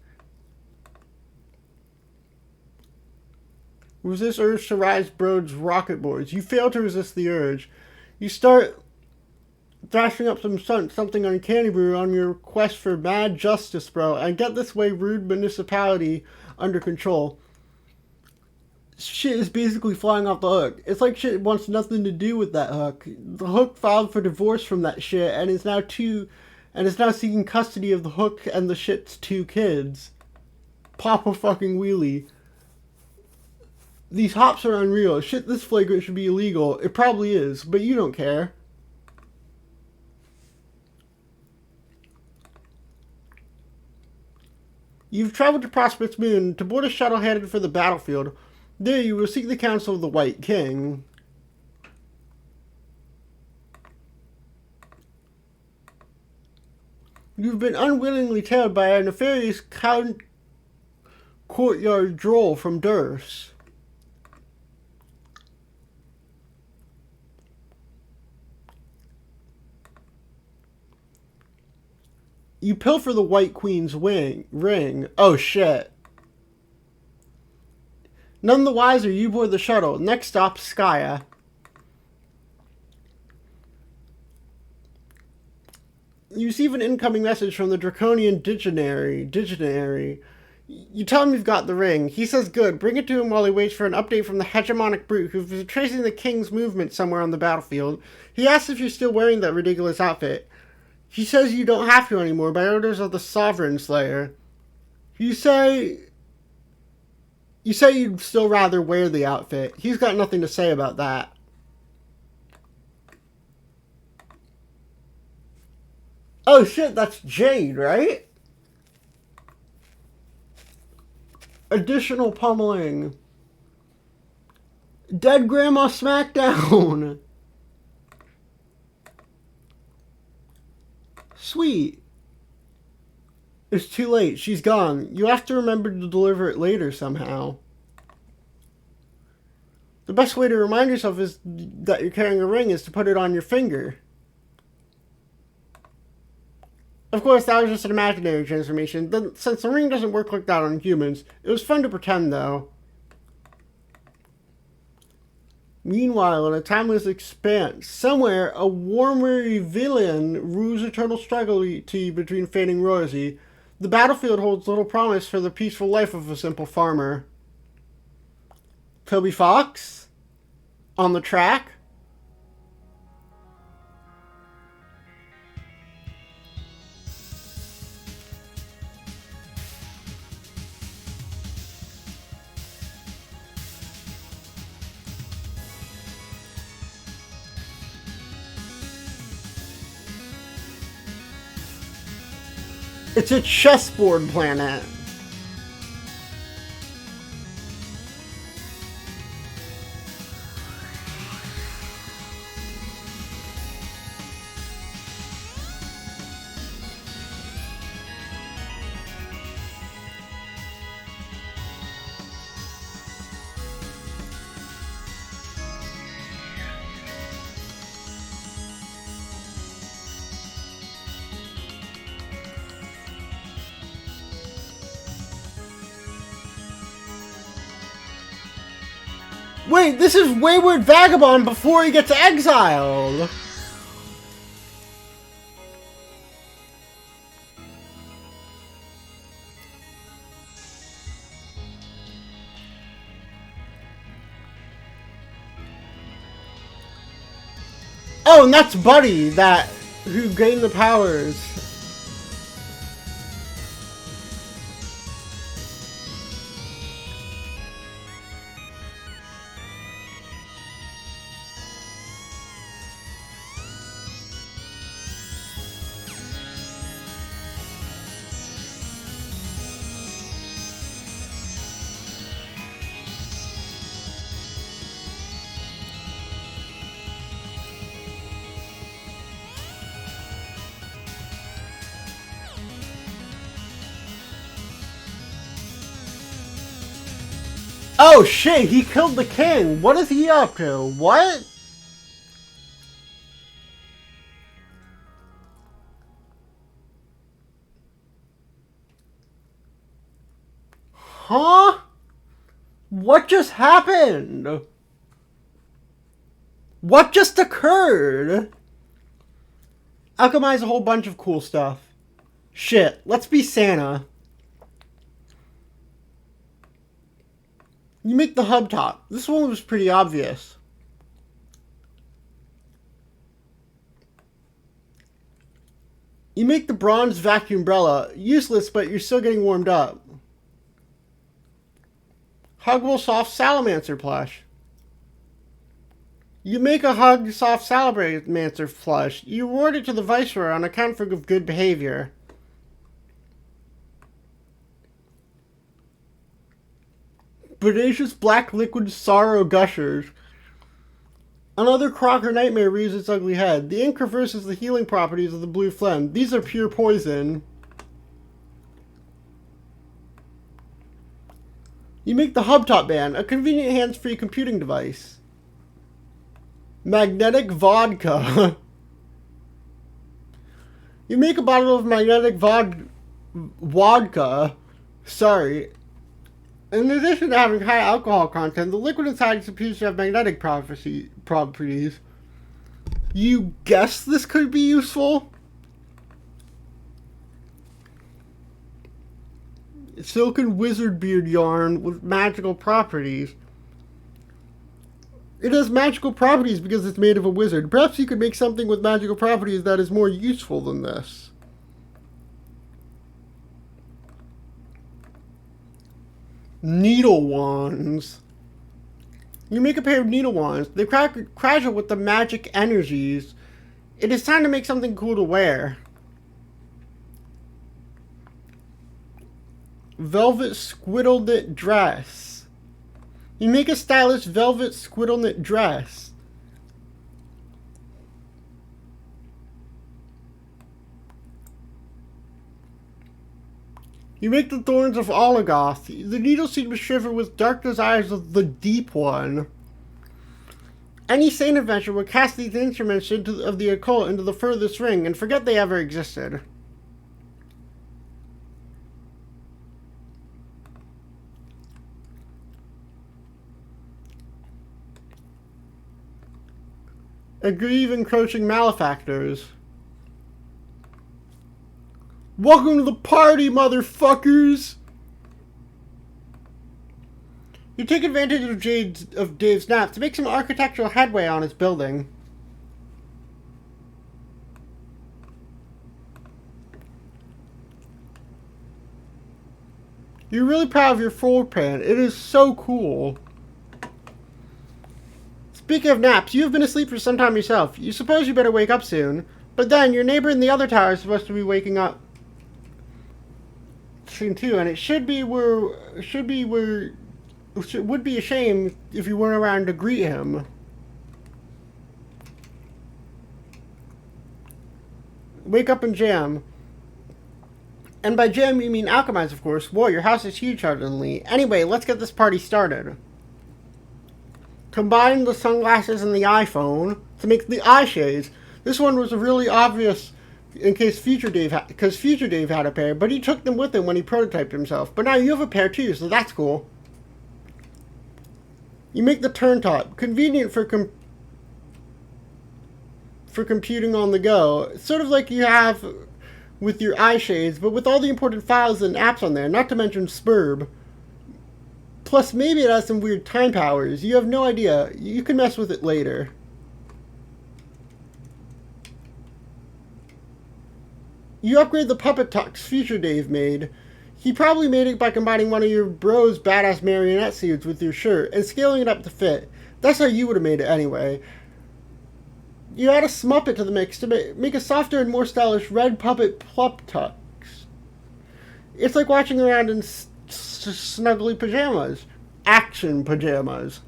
S1: Resist urge to rise Broad's rocket boards. You fail to resist the urge. You start thrashing up something uncanny brew on your quest for mad justice, bro, and get this way rude municipality under control. Shit is basically flying off the hook. It's like shit wants nothing to do with that hook. The hook filed for divorce from that shit and is now seeking custody of the hook and the shit's 2 kids. Papa fucking wheelie. These hops are unreal. Shit this flagrant should be illegal. It probably is, but you don't care. You've traveled to Prospect's Moon to board a shuttle headed for the battlefield. There you will seek the counsel of the White King. You've been unwillingly tailed by a nefarious courtyard droll from Durst. You pilfer the White Queen's ring. Oh shit. None the wiser, you board the shuttle. Next stop, Skya. You receive an incoming message from the Draconian Dignitary. You tell him you've got the ring. He says good. Bring it to him while he waits for an update from the hegemonic brute who's been tracing the king's movement somewhere on the battlefield. He asks if you're still wearing that ridiculous outfit. He says you don't have to anymore by orders of the Sovereign Slayer. You say you'd still rather wear the outfit. He's got nothing to say about that. Oh shit, that's Jade, right? Additional pummeling. Dead Grandma Smackdown. Sweet. It's too late. She's gone. You have to remember to deliver it later somehow. The best way to remind yourself is that you're carrying a ring is to put it on your finger. Of course, that was just an imaginary transformation. Since the ring doesn't work like that on humans, it was fun to pretend, though. Meanwhile, in a timeless expanse, somewhere, a warmer villain rules eternal struggle between fading royalty. The battlefield holds little promise for the peaceful life of a simple farmer. Toby Fox? On the track? It's a chessboard planet. Wait, this is Wayward Vagabond before he gets exiled! Oh, and that's Buddy, who gained the powers. Oh shit, he killed the king. What is he up to? What? Huh? What just happened? What just occurred? Alchemize a whole bunch of cool stuff. Shit, let's be Santa. You make the hub top. This one was pretty obvious. You make the bronze vacuum umbrella. Useless, but you're still getting warmed up. Huggable soft salamancer plush. You make a hug soft salamancer plush. You award it to the viceroy on account of good behavior. Bodacious black liquid sorrow gushers. Another Crocker nightmare rears its ugly head. The ink reverses the healing properties of the blue phlegm. These are pure poison. You make the Hubtop Band, a convenient hands-free computing device. Magnetic vodka. You make a bottle of magnetic vodka. Sorry. In addition to having high alcohol content, the liquid inside appears to have magnetic properties. You guess this could be useful? Silken wizard beard yarn with magical properties. It has magical properties because it's made of a wizard. Perhaps you could make something with magical properties that is more useful than this. Needle wands. You make a pair of needle wands. They crash with the magic energies. It is time to make something cool to wear. Velvet squiddle knit dress. You make a stylish velvet squiddle knit dress. You make the thorns of Oligoth. The needle seems to shiver with dark desires of the deep one. Any sane adventurer would cast these instruments of the occult into the furthest ring and forget they ever existed. Aggrieve encroaching malefactors. Welcome to the party, motherfuckers! You take advantage of Dave's nap to make some architectural headway on his building. You're really proud of your floor plan. It is so cool. Speaking of naps, you have been asleep for some time yourself. You suppose you better wake up soon. But then, your neighbor in the other tower is supposed to be waking up soon too, and it would be a shame if you weren't around to greet him. Wake up and jam. And by jam, you mean alchemize, of course. Whoa, your house is huge suddenly. Anyway, let's get this party started. Combine the sunglasses and the iPhone to make the eye shades. This one was really obvious in case Future Dave had a pair, but he took them with him when he prototyped himself. But now you have a pair too, so that's cool. You make the turn top, convenient for computing on the go. Sort of like you have with your eye shades, but with all the important files and apps on there, not to mention Spurb. Plus, maybe it has some weird time powers. You have no idea. You can mess with it later. You upgrade the puppet tux Future Dave made. He probably made it by combining one of your bro's badass marionette suits with your shirt and scaling it up to fit. That's how you would have made it anyway. You add a Smuppet to the mix to make a softer and more stylish red puppet plup tux. It's like watching around in snuggly pajamas. Action pajamas.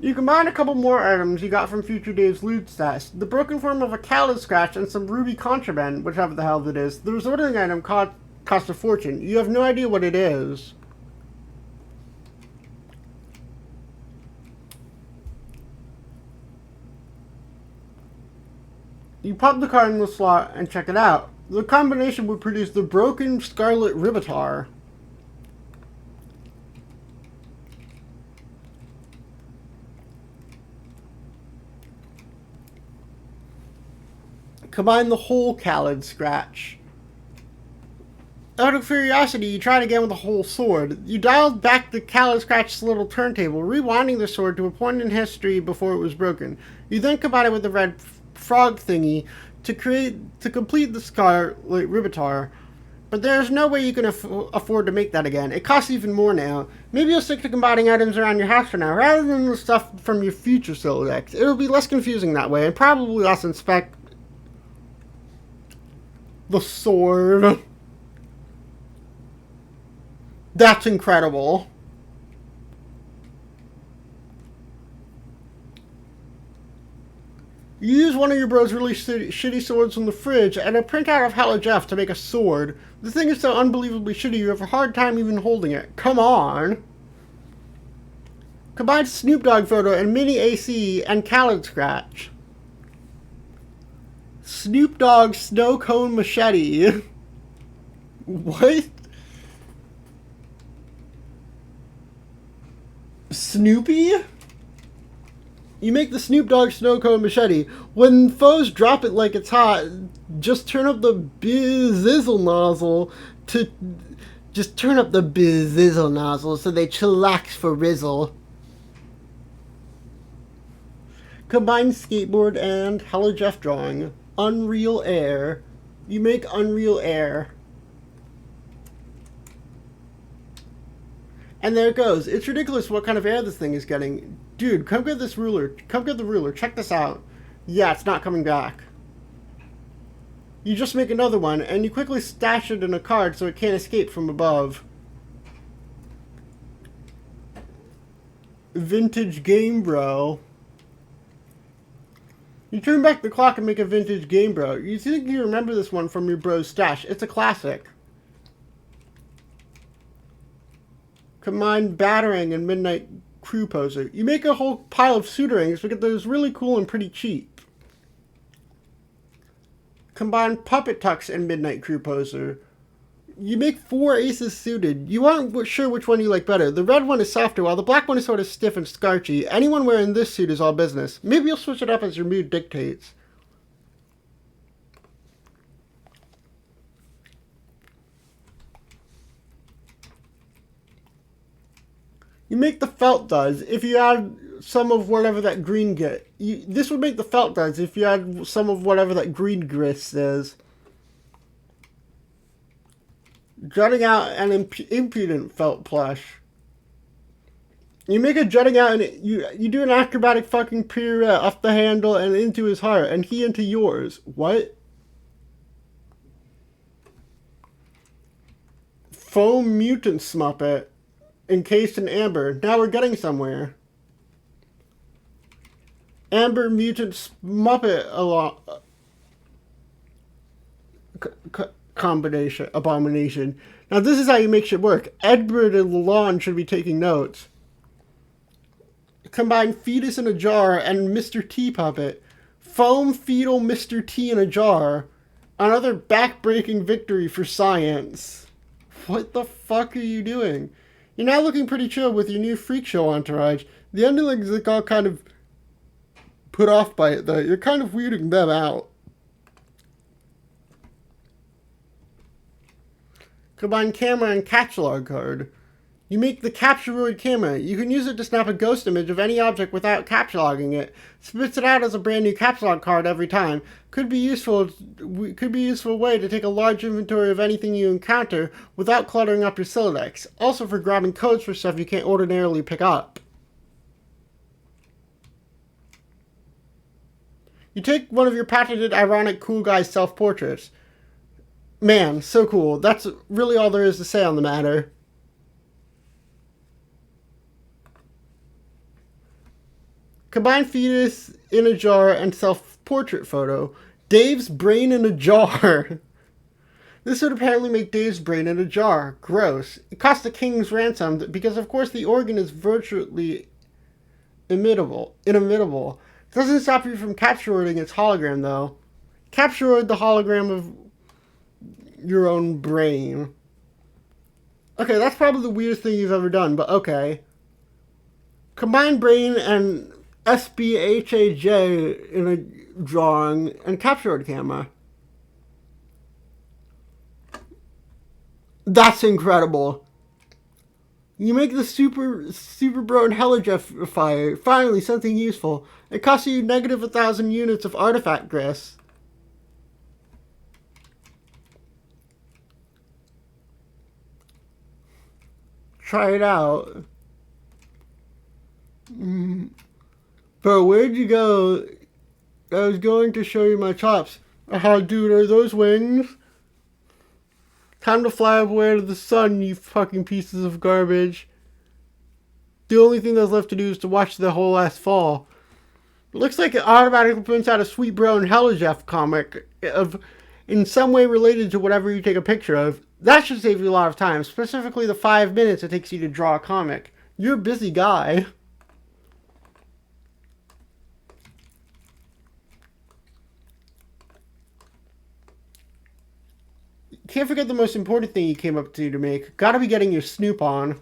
S1: You combine a couple more items you got from Future Dave's loot stash. The broken form of a Khaled scratch and some ruby contraband, whichever the hell it is. The resorting item cost a fortune. You have no idea what it is. You pop the card in the slot and check it out. The combination would produce the broken scarlet ribitar. Combine the whole Khaled scratch. Out of curiosity, you tried again with the whole sword. You dialed back the Khaled scratch's little turntable, rewinding the sword to a point in history before it was broken. You then combine it with the red frog thingy to complete the scarlet ribitar. But there's no way you can afford to make that again. It costs even more now. Maybe you'll stick to combining items around your house for now, rather than the stuff from your future solo decks. It'll be less confusing that way, and probably less inspect the sword. That's incredible. You use one of your bro's really shitty swords from the fridge and a printout of Hello Jeff to make a sword. The thing is so unbelievably shitty you have a hard time even holding it. Come on. Combine Snoop Dogg photo and mini AC and Khaled scratch. Snoop Dogg snow cone machete. What? Snoopy? You make the Snoop Dogg snow cone machete. When foes drop it like it's hot, just turn up the bizizzle nozzle to... Just turn up the bizizzle nozzle so they chillax for rizzle. Combine skateboard and Hello Jeff drawing. Unreal Air. You make Unreal Air. And there it goes. It's ridiculous what kind of air this thing is getting. Dude, come get this ruler. Come get the ruler. Check this out. Yeah, it's not coming back. You just make another one, and you quickly stash it in a card so it can't escape from above. Vintage Game Bro. You turn back the clock and make a Vintage Game Bro. You think you remember this one from your bro's stash. It's a classic. Combine Batarang and Midnight Crew Poser. You make a whole pile of suitorings because those really cool and pretty cheap. Combine Puppet Tux and Midnight Crew Poser. You make 4 aces suited. You aren't sure which one you like better. The red one is softer, while the black one is sort of stiff and starchy. Anyone wearing this suit is all business. Maybe you'll switch it up as your mood dictates. You make the felt does if you add some of whatever that green this would make the felt does if you add some of whatever that green grist is. Jutting out an impudent felt plush. You make a jutting out and you do an acrobatic fucking pirouette off the handle and into his heart and he into yours. What? Foam mutant Smuppet. Encased in amber. Now we're getting somewhere. Amber mutant Muppet combination abomination. Now this is how you make shit work. Edward and Lalonde should be taking notes. Combine fetus in a jar and Mr. T puppet. Foam fetal Mr. T in a jar. Another back-breaking victory for science. What the fuck are you doing? You're now looking pretty chill with your new freak show entourage. The underlings look all kind of put off by it, though. You're kind of weirding them out. Combine camera and catalog card. You make the Capturoid camera. You can use it to snap a ghost image of any object without captulogging it. Spits it out as a brand new capsulog card every time. Could be useful way to take a large inventory of anything you encounter without cluttering up your Sylladex. Also for grabbing codes for stuff you can't ordinarily pick up. You take one of your patented ironic cool guy self-portraits. Man, so cool. That's really all there is to say on the matter. Combine fetus in a jar and self-portrait photo. Dave's brain in a jar. This would apparently make Dave's brain in a jar. Gross. It costs a king's ransom because, of course, the organ is virtually inimitable. It doesn't stop you from capturing its hologram, though. Capture the hologram of your own brain. Okay, that's probably the weirdest thing you've ever done, but okay. Combine brain and SBHAJ in a drawing and Capturoid camera. That's incredible. You make the super bro and Helijet fire. Finally, something useful. It costs you negative 1,000 units of artifact grist. Try it out. Bro, where'd you go? I was going to show you my chops. Dude, are those wings? Time to fly away to the sun, you fucking pieces of garbage. The only thing that's left to do is to watch the whole last fall. It looks like it automatically prints out a Sweet Bro and Helijet comic of in some way related to whatever you take a picture of. That should save you a lot of time, specifically the 5 minutes it takes you to draw a comic. You're a busy guy. Can't forget the most important thing you came up to make. Gotta be getting your Snoop on.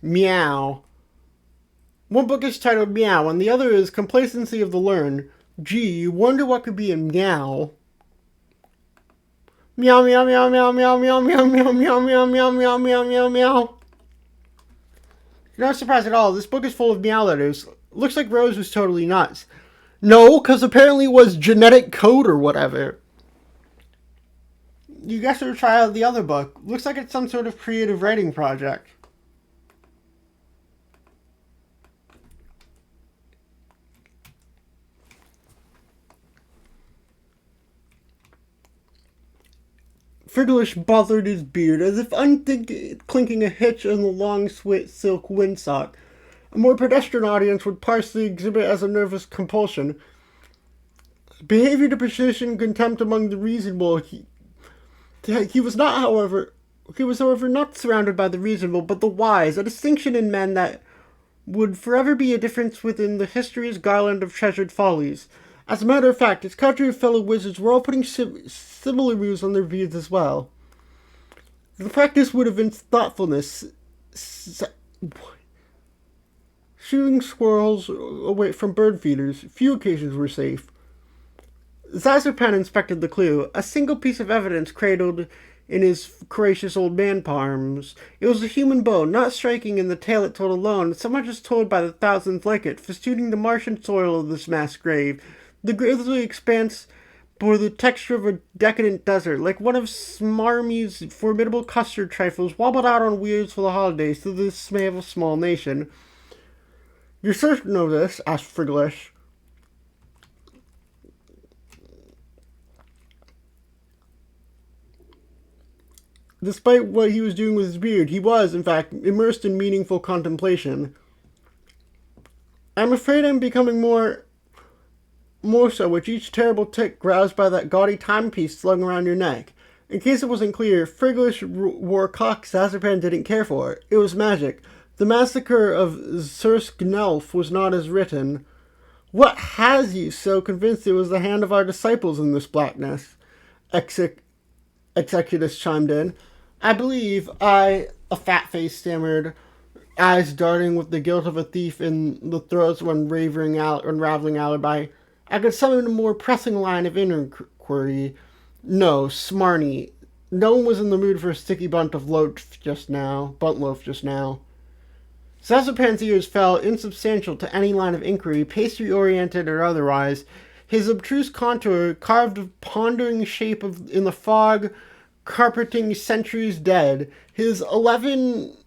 S1: Meow. One book is titled Meow, and the other is Complacency of the Learned. Gee, you wonder what could be in meow. Meow, meow, meow, meow, meow, meow, meow, meow, meow, meow, meow, meow, meow, meow, meow. You're not surprised at all. This book is full of meow letters. Looks like Rose was totally nuts. No, because apparently it was genetic code or whatever. You guys should try out the other book. Looks like it's some sort of creative writing project. Friglish bothered his beard as if unclinking a hitch in the long silk windsock. A more pedestrian audience would parse the exhibit as a nervous compulsion. Behavior to position contempt among the reasonable. He was, however, not surrounded by the reasonable, but the wise, a distinction in men that would forever be a difference within the history's garland of treasured follies. As a matter of fact, his cadre of fellow wizards were all putting similar rules on their views as well. The practice would have been thoughtfulness. Shooting squirrels away from bird feeders. Few occasions were safe. Zazupan inspected the clue, a single piece of evidence cradled in his courageous old man palms. It was a human bone, not striking in the tale it told alone, so much as told by the thousands like it, festooning the Martian soil of this mass grave. The grisly expanse bore the texture of a decadent desert, like one of Smarmy's formidable custard trifles wobbled out on wheels for the holidays to the dismay of a small nation. You're certain of this? Asked Friglish. Despite what he was doing with his beard, he was, in fact, immersed in meaningful contemplation. I'm afraid I'm becoming more so with each terrible tick roused by that gaudy timepiece slung around your neck. In case it wasn't clear, Friglish wore a cock Zazupan didn't care for. It was magic. The massacre of Zursk-Nelf was not as written. What has you so convinced it was the hand of our disciples in this blackness? Executus chimed in. I believe a fat face stammered, eyes darting with the guilt of a thief in the throes when unraveling alibi. I could summon a more pressing line of inquiry. No, Smarny. No one was in the mood for a sticky bunt loaf just now. Zazapan's ears fell insubstantial to any line of inquiry, pastry-oriented or otherwise. His obtruse contour carved a pondering shape in the fog, carpeting centuries dead. His 11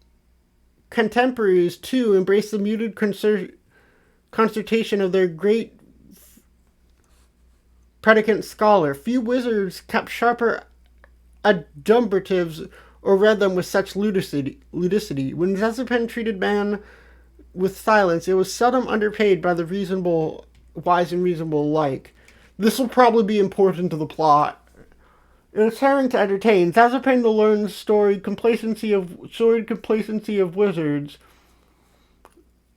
S1: contemporaries, too, embraced the muted concertation of their great predicant scholar. Few wizards kept sharper adumbratives or read them with such ludicity. When Zezapen treated man with silence, it was seldom underpaid by the wise and reasonable alike. This will probably be important to the plot. In retiring to entertain, Zazapen to learn storied complacency of wizards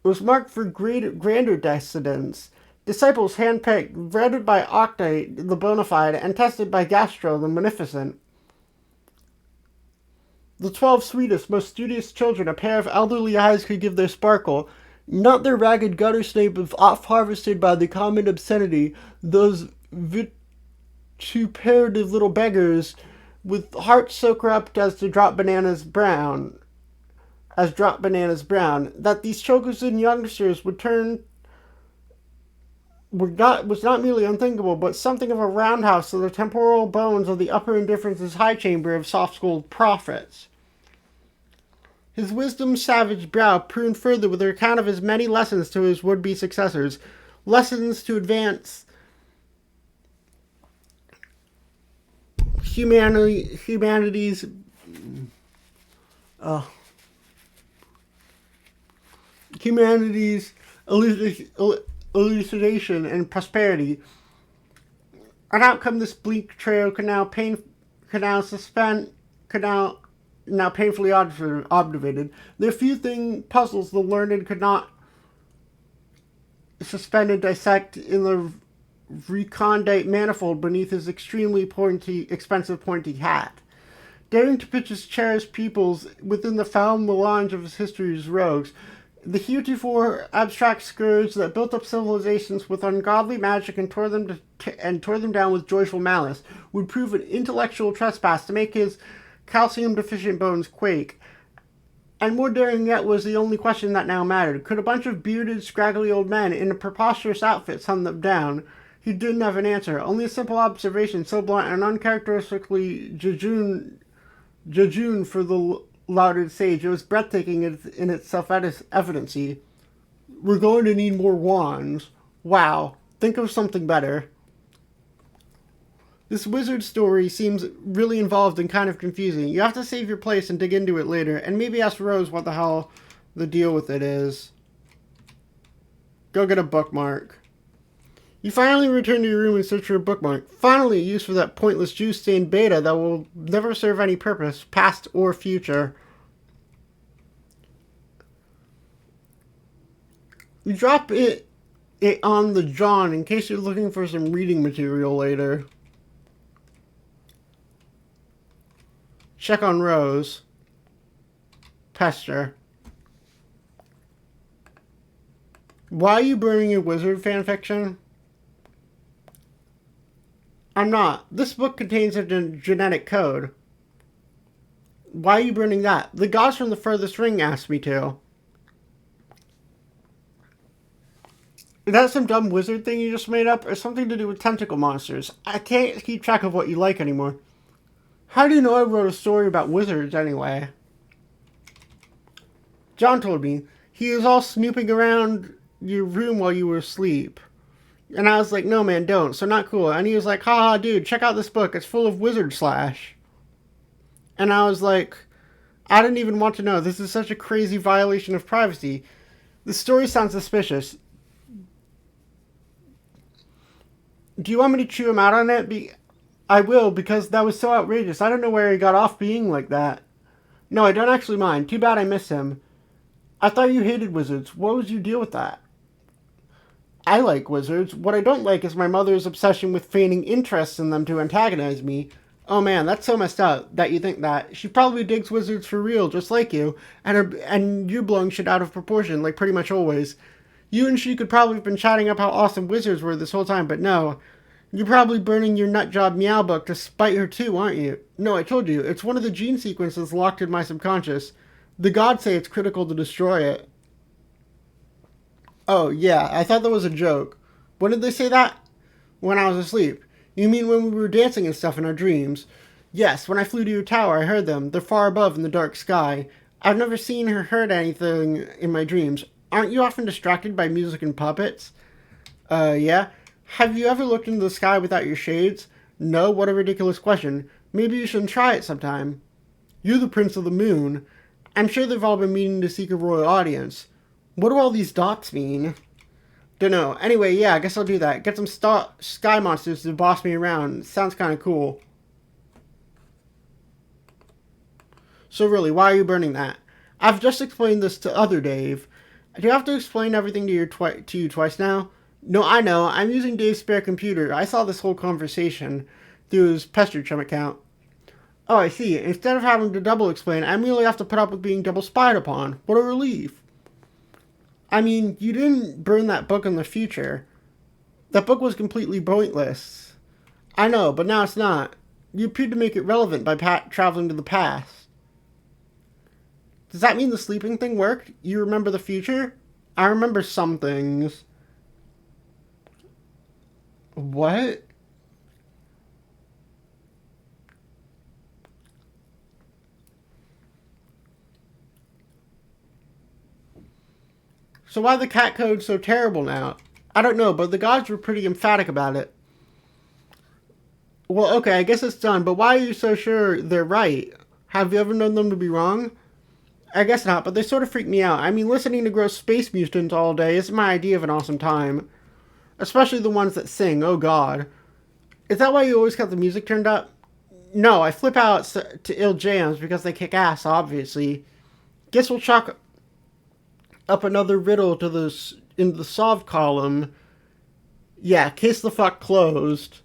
S1: was marked for grander descendants. Disciples handpicked, vetted by Octite the Bonafide, and tested by Gastro the Munificent. The 12 sweetest, most studious children a pair of elderly eyes could give their sparkle, not their ragged gutter snape oft-harvested by the common obscenity, those vituperative little beggars with hearts so corrupt as drop bananas brown, that these chosen youngsters would turn was not merely unthinkable, but something of a roundhouse to the temporal bones of the upper indifference's high chamber of soft-schooled prophets. His wisdom-savage brow pruned further with a recount of his many lessons to his would-be successors, lessons to advance humanity's elucidation and prosperity. An outcome this bleak trail could now painfully observated. There are few puzzles the learned could not suspend and dissect in the recondite manifold beneath his extremely expensive pointy hat. Daring to pitch his cherished pupils within the foul melange of his history's rogues, the heretofore abstract scourge that built up civilizations with ungodly magic and tore them down with joyful malice would prove an intellectual trespass to make his calcium-deficient bones quake. And more daring yet was the only question that now mattered. Could a bunch of bearded, scraggly old men in a preposterous outfit hunt them down? He didn't have an answer, only a simple observation so blunt and uncharacteristically jejune for the lauded sage. It was breathtaking in its self-evidency. We're going to need more wands. Wow, think of something better. This wizard story seems really involved and kind of confusing. You have to save your place and dig into it later, and maybe ask Rose what the hell the deal with it is. Go get a bookmark. You finally return to your room and search for a bookmark. Finally, a use for that pointless juice-stained beta that will never serve any purpose, past or future. You drop it on the John in case you're looking for some reading material later. Check on Rose. Pester. Why are you burning your wizard fanfiction? I'm not. This book contains a genetic code. Why are you burning that? The gods from the furthest ring asked me to. Is that some dumb wizard thing you just made up, or something to do with tentacle monsters? I can't keep track of what you like anymore. How do you know I wrote a story about wizards anyway? John told me. He was all snooping around your room while you were asleep. And I was like, no man, don't. So not cool. And he was like, haha, dude, check out this book. It's full of wizard slash. And I was like, I didn't even want to know. This is such a crazy violation of privacy. The story sounds suspicious. Do you want me to chew him out on it? I will, because that was so outrageous. I don't know where he got off being like that. No, I don't actually mind. Too bad I miss him. I thought you hated wizards. What was your deal with that? I like wizards. What I don't like is my mother's obsession with feigning interest in them to antagonize me. Oh man, that's so messed up that you think that. She probably digs wizards for real, just like you, and you're blowing shit out of proportion, like pretty much always. You and she could probably have been chatting up how awesome wizards were this whole time, but no. You're probably burning your nutjob meow book to spite her too, aren't you? No, I told you, it's one of the gene sequences locked in my subconscious. The gods say it's critical to destroy it. Oh, yeah, I thought that was a joke. When did they say that? When I was asleep. You mean when we were dancing and stuff in our dreams? Yes, when I flew to your tower, I heard them. They're far above in the dark sky. I've never seen or heard anything in my dreams. Aren't you often distracted by music and puppets? Yeah. Have you ever looked into the sky without your shades? No, what a ridiculous question. Maybe you should try it sometime. You're the Prince of the Moon. I'm sure they've all been meaning to seek a royal audience. What do all these dots mean? Dunno. Anyway, yeah, I guess I'll do that. Get some sky monsters to boss me around. Sounds kind of cool. So really, why are you burning that? I've just explained this to other Dave. Do you have to explain everything to you twice now? No, I know. I'm using Dave's spare computer. I saw this whole conversation through his PesterChum account. Oh, I see. Instead of having to double explain, I merely have to put up with being double spied upon. What a relief. I mean, you didn't burn that book in the future. That book was completely pointless. I know, but now it's not. You appeared to make it relevant by traveling to the past. Does that mean the sleeping thing worked? You remember the future? I remember some things. What? So why the cat code so terrible now? I don't know, but the gods were pretty emphatic about it. Well, okay, I guess it's done, but why are you so sure they're right? Have you ever known them to be wrong? I guess not, but they sort of freak me out. I mean, listening to gross space mutants all day isn't my idea of an awesome time. Especially the ones that sing, oh god. Is that why you always got the music turned up? No, I flip out to ill jams because they kick ass, obviously. Guess we'll chalk up another riddle to this in the solved column. Yeah, case the fuck closed.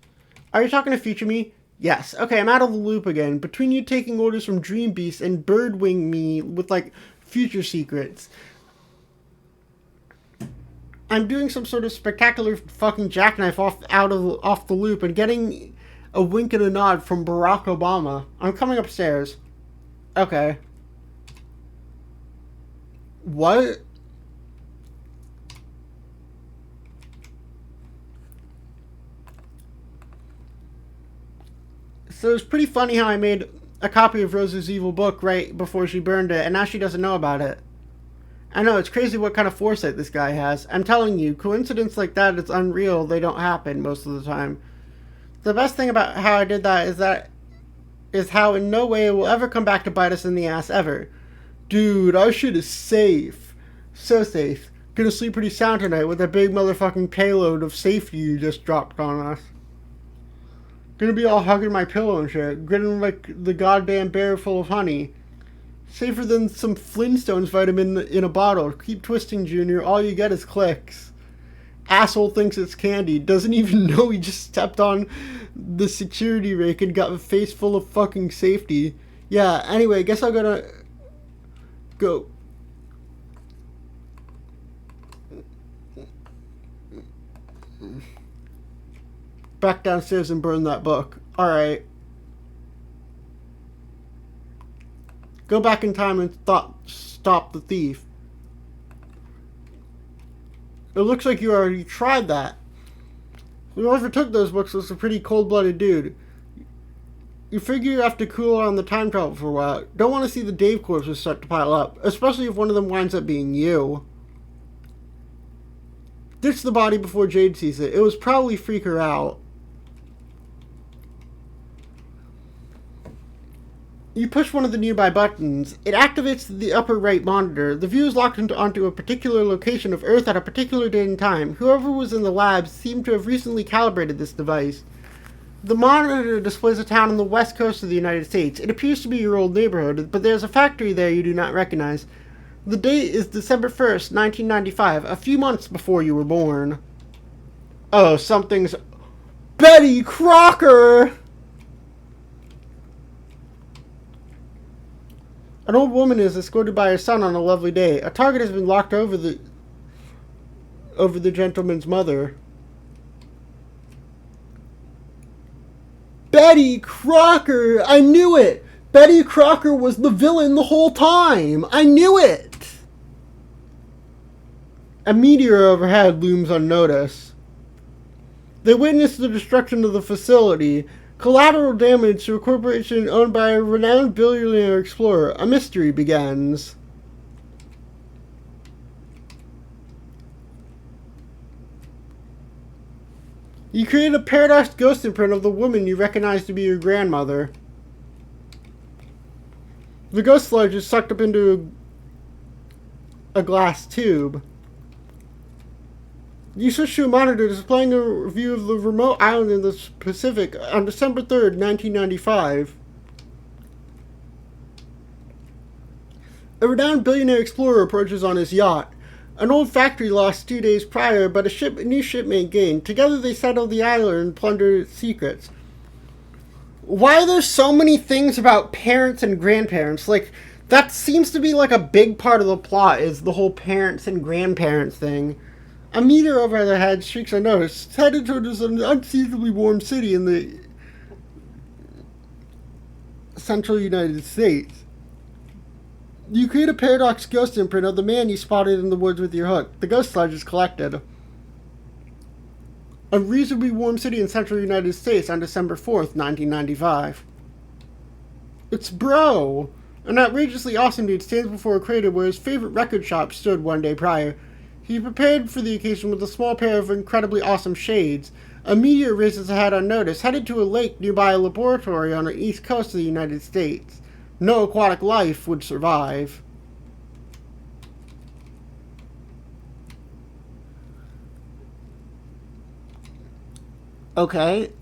S1: Are you talking to future me? Yes. Okay, I'm out of the loop again. Between you taking orders from Dream Beast and birdwing me with, like, future secrets. I'm doing some sort of spectacular fucking jackknife off the loop and getting a wink and a nod from Barack Obama. I'm coming upstairs. Okay. What? So it's pretty funny how I made a copy of Rose's evil book right before she burned it, and now she doesn't know about it. I know, it's crazy what kind of foresight this guy has. I'm telling you, coincidence like that is unreal. They don't happen most of the time. The best thing about how I did that is how in no way it will ever come back to bite us in the ass ever. Dude, our shit is safe. So safe. Gonna sleep pretty sound tonight with that big motherfucking payload of safety you just dropped on us. Gonna be all hugging my pillow and shit, grinning like the goddamn bear full of honey. Safer than some Flintstones vitamin in a bottle. Keep twisting, Junior. All you get is clicks. Asshole thinks it's candy. Doesn't even know he just stepped on the security rake and got a face full of fucking safety. Yeah, anyway, guess I'm gonna go. Back downstairs and burn that book. Alright. Go back in time and stop the thief. It looks like you already tried that. Whoever took those books was a pretty cold-blooded dude. You figure you have to cool on the time travel for a while. Don't want to see the Dave corpses start to pile up, especially if one of them winds up being you. Ditch the body before Jade sees it. It was probably freak her out. You push one of the nearby buttons. It activates the upper right monitor. The view is locked onto a particular location of Earth at a particular date and time. Whoever was in the lab seemed to have recently calibrated this device. The monitor displays a town on the west coast of the United States. It appears to be your old neighborhood, but there's a factory there you do not recognize. The date is December 1st, 1995, a few months before you were born. Oh, something's... Betty Crocker! An old woman is escorted by her son on a lovely day. A target has been locked over the gentleman's mother. Betty Crocker! I knew it! Betty Crocker was the villain the whole time! I knew it! A meteor overhead looms unnoticed. They witness the destruction of the facility. Collateral damage to a corporation owned by a renowned billionaire explorer. A mystery begins. You create a paradox ghost imprint of the woman you recognize to be your grandmother. The ghost sludge is sucked up into a glass tube. You switch to a monitor displaying a view of the remote island in the Pacific on December 3rd, 1995. A renowned billionaire explorer approaches on his yacht. An old factory lost 2 days prior, but a new shipmate gained. Together they settle the island and plunder its secrets. Why are there so many things about parents and grandparents? Like, that seems to be like a big part of the plot, is the whole parents and grandparents thing. A meteor over their heads streaks unnoticed, headed towards an unseasonably warm city in the central United States. You create a paradox ghost imprint of the man you spotted in the woods with your hook. The ghost sludge is collected. A reasonably warm city in central United States on December 4th, 1995. It's Bro! An outrageously awesome dude stands before a crater where his favorite record shop stood 1 day prior. He prepared for the occasion with a small pair of incredibly awesome shades. A meteor raises ahead unnoticed, headed to a lake nearby a laboratory on the east coast of the United States. No aquatic life would survive. Okay.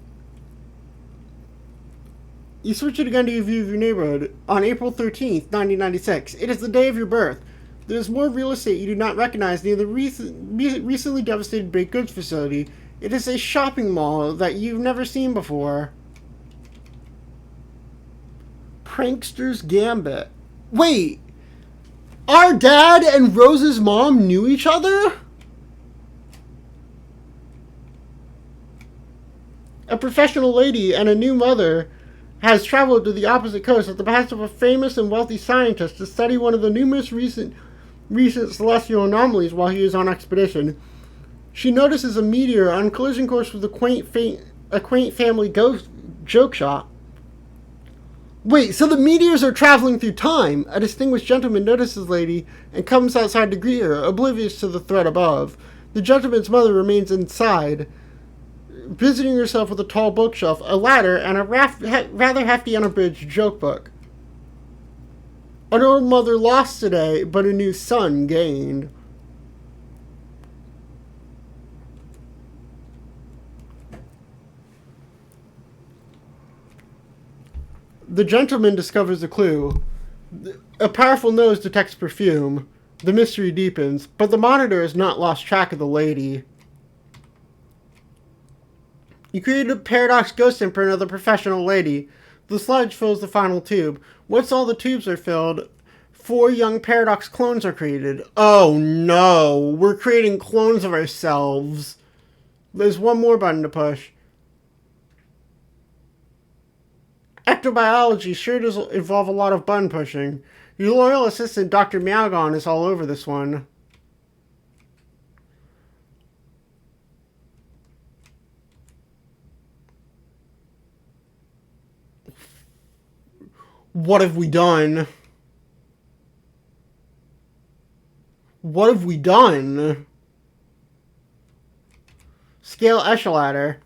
S1: You switch it again to your view of your neighborhood. On April 13th, 1996. It is the day of your birth. There is more real estate you do not recognize near the recently devastated baked goods facility. It is a shopping mall that you've never seen before. Prankster's Gambit. Wait! Our dad and Rose's mom knew each other? A professional lady and a new mother has traveled to the opposite coast at the behest of a famous and wealthy scientist to study one of the numerous recent celestial anomalies while he is on expedition. She notices a meteor on collision course with a quaint family joke shop. Wait, so the meteors are traveling through time. A distinguished gentleman notices the lady and comes outside to greet her, oblivious to the threat above. The gentleman's mother remains inside, visiting herself with a tall bookshelf, a ladder, and a rather hefty unabridged joke book. An old mother lost today, but a new son gained. The gentleman discovers a clue. A powerful nose detects perfume. The mystery deepens, but the monitor has not lost track of the lady. You created a paradox ghost imprint of the professional lady. The sludge fills the final tube. Once all the tubes are filled, 4 young paradox clones are created. Oh no, we're creating clones of ourselves. There's one more button to push. Ectobiology sure does involve a lot of button pushing. Your loyal assistant, Dr. Meowgon, is all over this one. What have we done? What have we done? Scale echelon.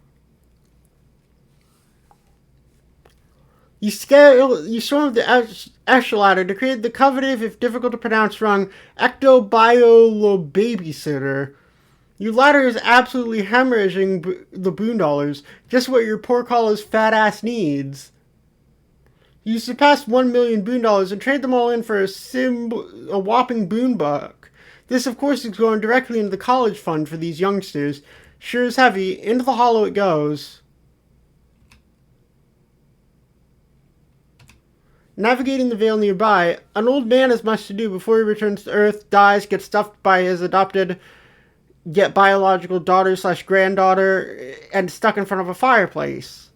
S1: You storm the echelon to create the coveted, if difficult to pronounce wrong, Ectobiolo Babysitter. Your ladder is absolutely hemorrhaging the boondollars, just what your poor caller's fat ass needs. You surpassed 1 million boondollars and trade them all in for a whopping boon buck. This, of course, is going directly into the college fund for these youngsters. Sure is heavy. Into the hollow it goes. Navigating the Vale nearby, an old man has much to do before he returns to Earth, dies, gets stuffed by his adopted yet biological daughter slash granddaughter, and stuck in front of a fireplace.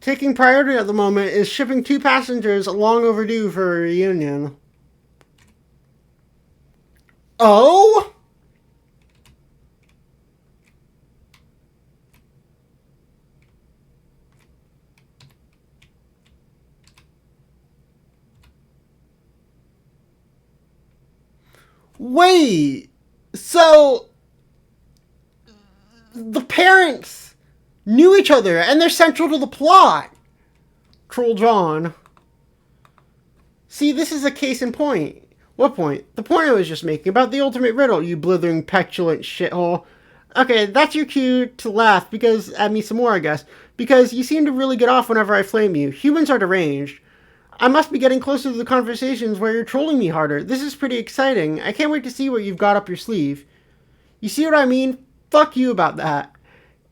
S1: Taking priority at the moment is shipping 2 passengers long overdue for a reunion. Oh? Wait. So the parents knew each other and they're central to the plot. Troll John. See, this is a case in point. What point? The point I was just making about the ultimate riddle, you blithering, petulant shithole. Okay, that's your cue to laugh because at me some more, I guess. Because you seem to really get off whenever I flame you. Humans are deranged. I must be getting closer to the conversations where you're trolling me harder. This is pretty exciting. I can't wait to see what you've got up your sleeve. You see what I mean? Fuck you about that.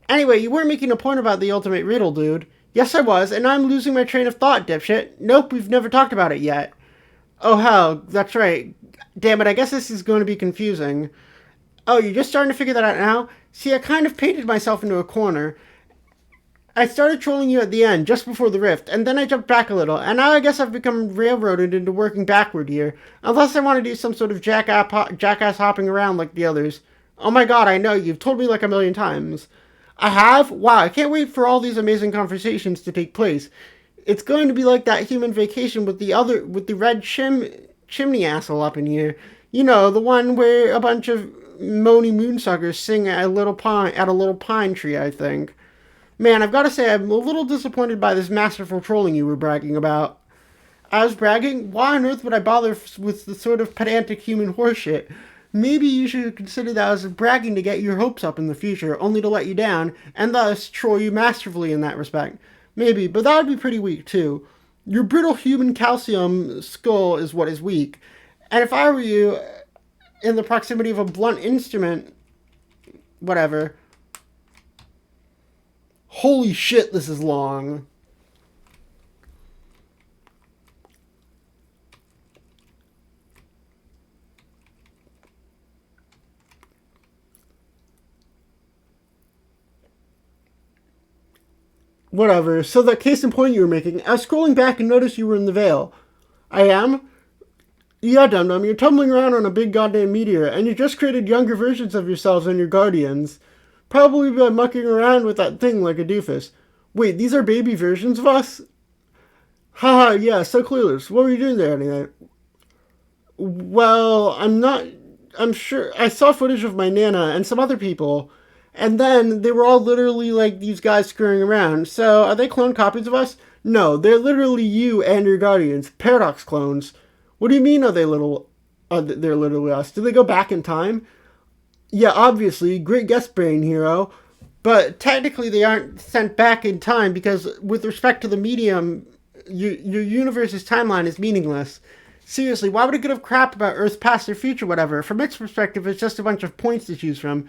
S1: Anyway, you weren't making a point about the ultimate riddle, dude. Yes, I was, and I'm losing my train of thought, dipshit. Nope, we've never talked about it yet. Oh, hell, that's right. Damn it, I guess this is going to be confusing. Oh, you're just starting to figure that out now? See, I kind of painted myself into a corner. I started trolling you at the end, just before the rift, and then I jumped back a little, and now I guess I've become railroaded into working backward here. Unless I want to do some sort of jackass hopping around like the others. Oh my god, I know, you've told me like a million times. I have? Wow, I can't wait for all these amazing conversations to take place. It's going to be like that human vacation with the red chimney asshole up in here. You know, the one where a bunch of moany moonsuckers sing at a little pine tree, I think. Man, I've got to say, I'm a little disappointed by this masterful trolling you were bragging about. I was bragging? Why on earth would I bother with the sort of pedantic human horseshit? Maybe you should consider that as bragging to get your hopes up in the future, only to let you down, and thus troll you masterfully in that respect. Maybe, but that would be pretty weak too. Your brittle human calcium skull is what is weak. And if I were you, in the proximity of a blunt instrument, whatever. Holy shit, this is long. Whatever. So that case in point you were making, I was scrolling back and noticed you were in the Vale. I am? Yeah, dum-dum, you're tumbling around on a big goddamn meteor, and you just created younger versions of yourselves and your guardians. Probably by mucking around with that thing like a doofus. Wait, these are baby versions of us? Haha, yeah, so clueless. What were you doing there anyway? Well, I'm sure. I saw footage of my Nana and some other people, and then they were all literally like these guys screwing around. So, are they clone copies of us? No, they're literally you and your guardians. Paradox clones. What do you mean, they're literally us? Do they go back in time? Yeah, obviously, great guest brain hero. But technically they aren't sent back in time because with respect to the medium, your universe's timeline is meaningless. Seriously, why would it give a crap about Earth's past or future, whatever? From its perspective, it's just a bunch of points to choose from.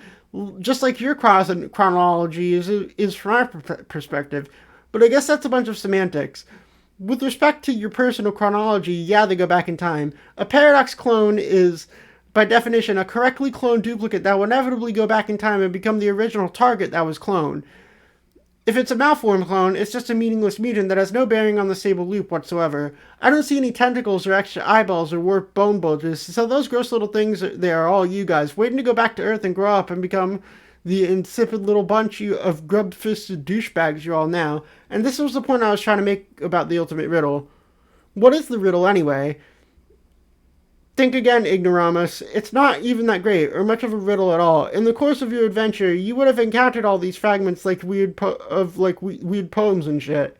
S1: Just like your chronology is from our perspective. But I guess that's a bunch of semantics. With respect to your personal chronology, yeah, they go back in time. A paradox clone is, by definition, a correctly cloned duplicate that will inevitably go back in time and become the original target that was cloned. If it's a malformed clone, it's just a meaningless mutant that has no bearing on the stable loop whatsoever. I don't see any tentacles or extra eyeballs or warped bone bulges, so those gross little things, they are all you guys, waiting to go back to Earth and grow up and become the insipid little bunch of grub-fisted douchebags you're all now. And this was the point I was trying to make about the ultimate riddle. What is the riddle anyway? Think again, Ignoramus. It's not even that great, or much of a riddle at all. In the course of your adventure, you would have encountered all these fragments like weird poems and shit.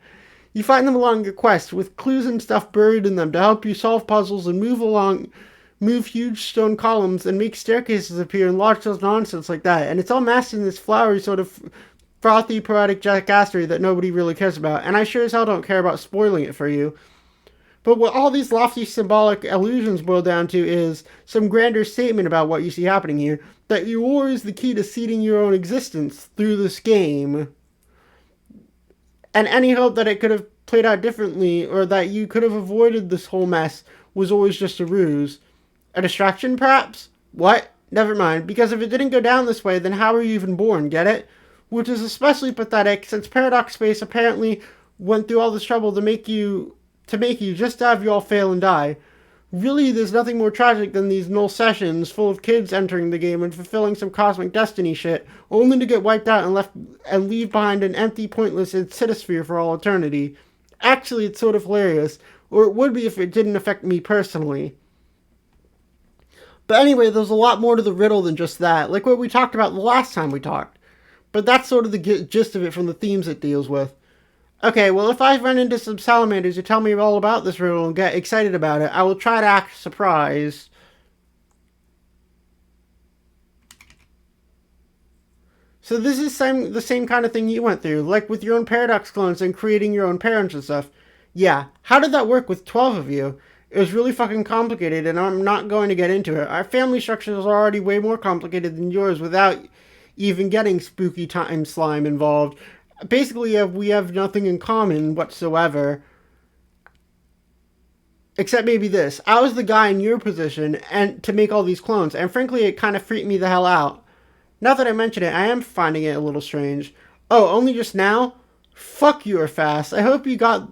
S1: You find them along your quest, with clues and stuff buried in them to help you solve puzzles and move huge stone columns and make staircases appear and lots of nonsense like that. And it's all masked in this flowery sort of frothy, poetic jackassery that nobody really cares about. And I sure as hell don't care about spoiling it for you. But what all these lofty symbolic allusions boil down to is some grander statement about what you see happening here, that your war is the key to seeding your own existence through this game. And any hope that it could have played out differently or that you could have avoided this whole mess was always just a ruse. A distraction, perhaps? What? Never mind, because if it didn't go down this way, then how were you even born, get it? Which is especially pathetic since Paradox Space apparently went through all this trouble to make you just to have you all fail and die. Really, there's nothing more tragic than these null sessions full of kids entering the game and fulfilling some cosmic destiny shit, only to get wiped out and leave behind an empty, pointless acidosphere for all eternity. Actually, it's sort of hilarious, or it would be if it didn't affect me personally. But anyway, there's a lot more to the riddle than just that, like what we talked about the last time we talked. But that's sort of the gist of it from the themes it deals with. Okay, well, if I run into some salamanders who tell me all about this riddle and get excited about it, I will try to act surprised. So this is the same kind of thing you went through, like with your own paradox clones and creating your own parents and stuff. Yeah, how did that work with 12 of you? It was really fucking complicated, and I'm not going to get into it. Our family structures are already way more complicated than yours without even getting spooky time slime involved. Basically, we have nothing in common whatsoever. Except maybe this. I was the guy in your position and to make all these clones, and frankly, it kind of freaked me the hell out. Now that I mention it, I am finding it a little strange. Oh, only just now? Fuck, you are fast. I hope you got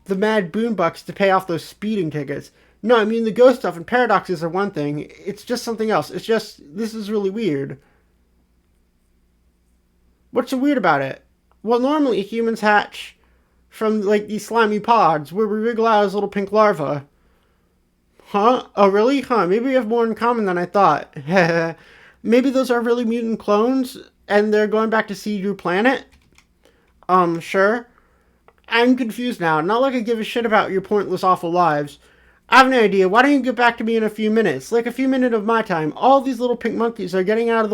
S1: the mad boombucks to pay off those speeding tickets. No, I mean the ghost stuff and paradoxes are one thing. It's just something else. It's just, this is really weird. What's so weird about it? Well, normally humans hatch from, like, these slimy pods where we wriggle out as little pink larvae. Huh? Oh, really? Huh, maybe we have more in common than I thought. Maybe those are really mutant clones and they're going back to seed your planet? Sure. I'm confused now. Not like I give a shit about your pointless, awful lives. I have no idea. Why don't you get back to me in a few minutes? Like a few minutes of my time. All these little pink monkeys are getting out of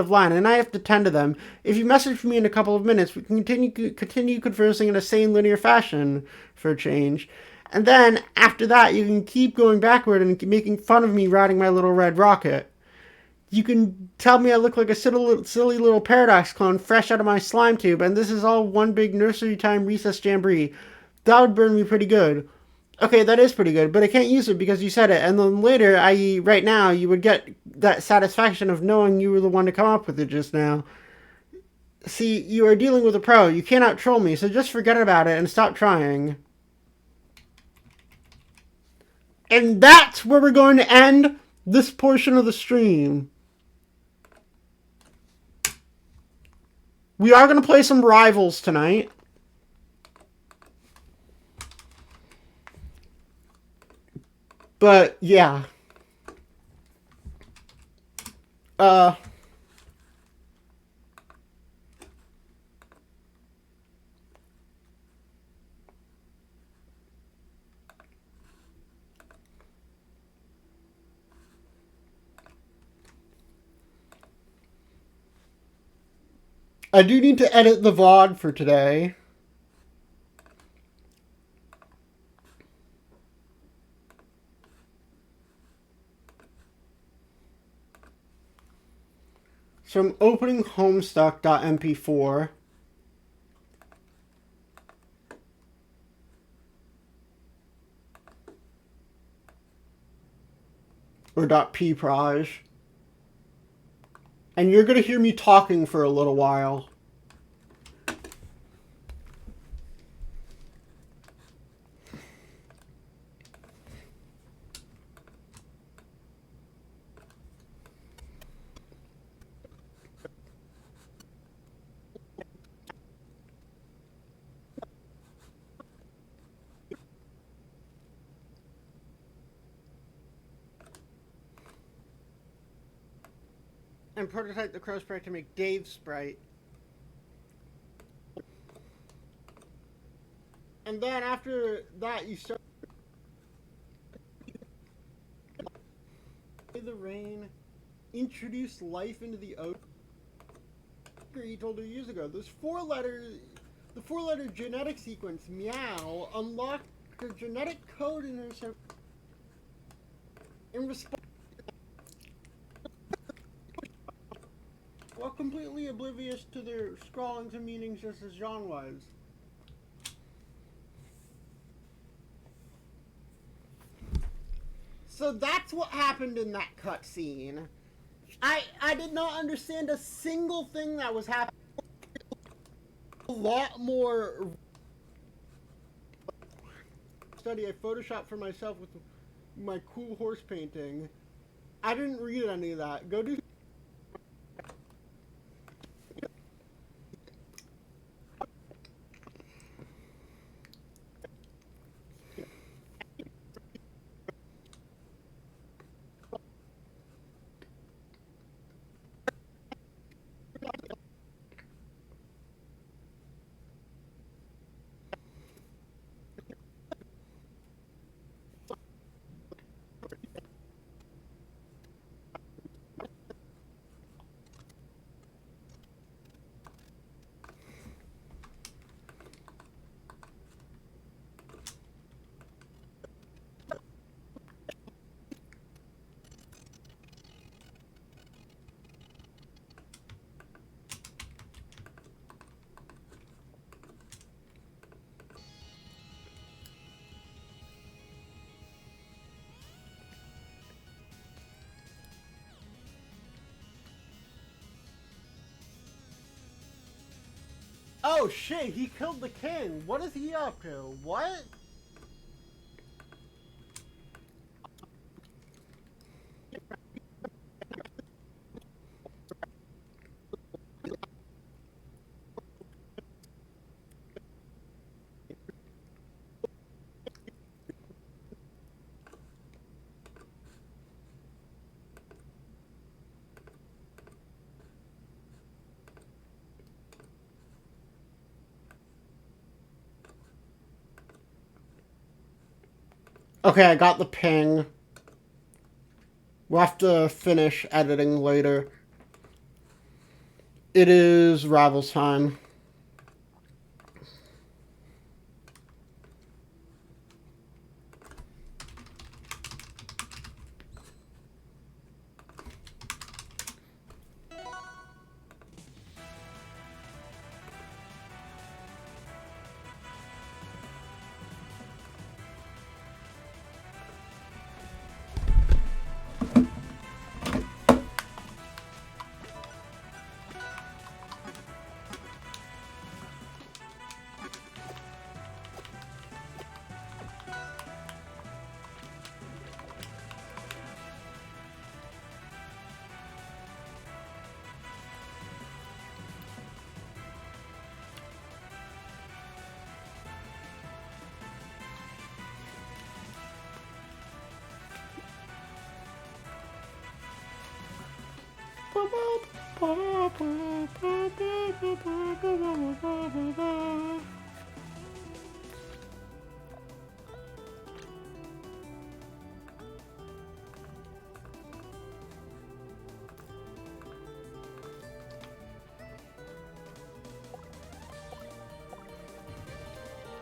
S1: line, and I have to tend to them. If you message me in a couple of minutes, we can continue conversing in a sane, linear fashion for a change. And then, after that, you can keep going backward and making fun of me riding my little red rocket. You can tell me I look like a silly little paradox clone fresh out of my slime tube, and this is all one big nursery time recess jamboree. That would burn me pretty good. Okay, that is pretty good, but I can't use it because you said it, and then later, i.e. right now, you would get that satisfaction of knowing you were the one to come up with it just now. See, you are dealing with a pro. You cannot troll me, so just forget about it and stop trying. And that's where we're going to end this portion of the stream. We are going to play some Rivals tonight. But, yeah. I do need to edit the VOD for today. So I'm opening Homestuck.mp4. Or .pproj. And you're going to hear me talking for a little while. And prototype the crow sprite to make Dave's sprite. And then after that, you start the rain, introduce life into the ocean. He told her years ago. The four-letter genetic sequence meow unlocked their genetic code in response, while completely oblivious to their scrawlings and meanings just as Jean was. So that's what happened in that cutscene. I did not understand a single thing that was happening. A lot more study. I photoshopped for myself with my cool horse painting. I didn't read any of that. Go do. Oh shit, he killed the king. What is he up to? What? Okay, I got the ping. We'll have to finish editing later. It is Ravel's time.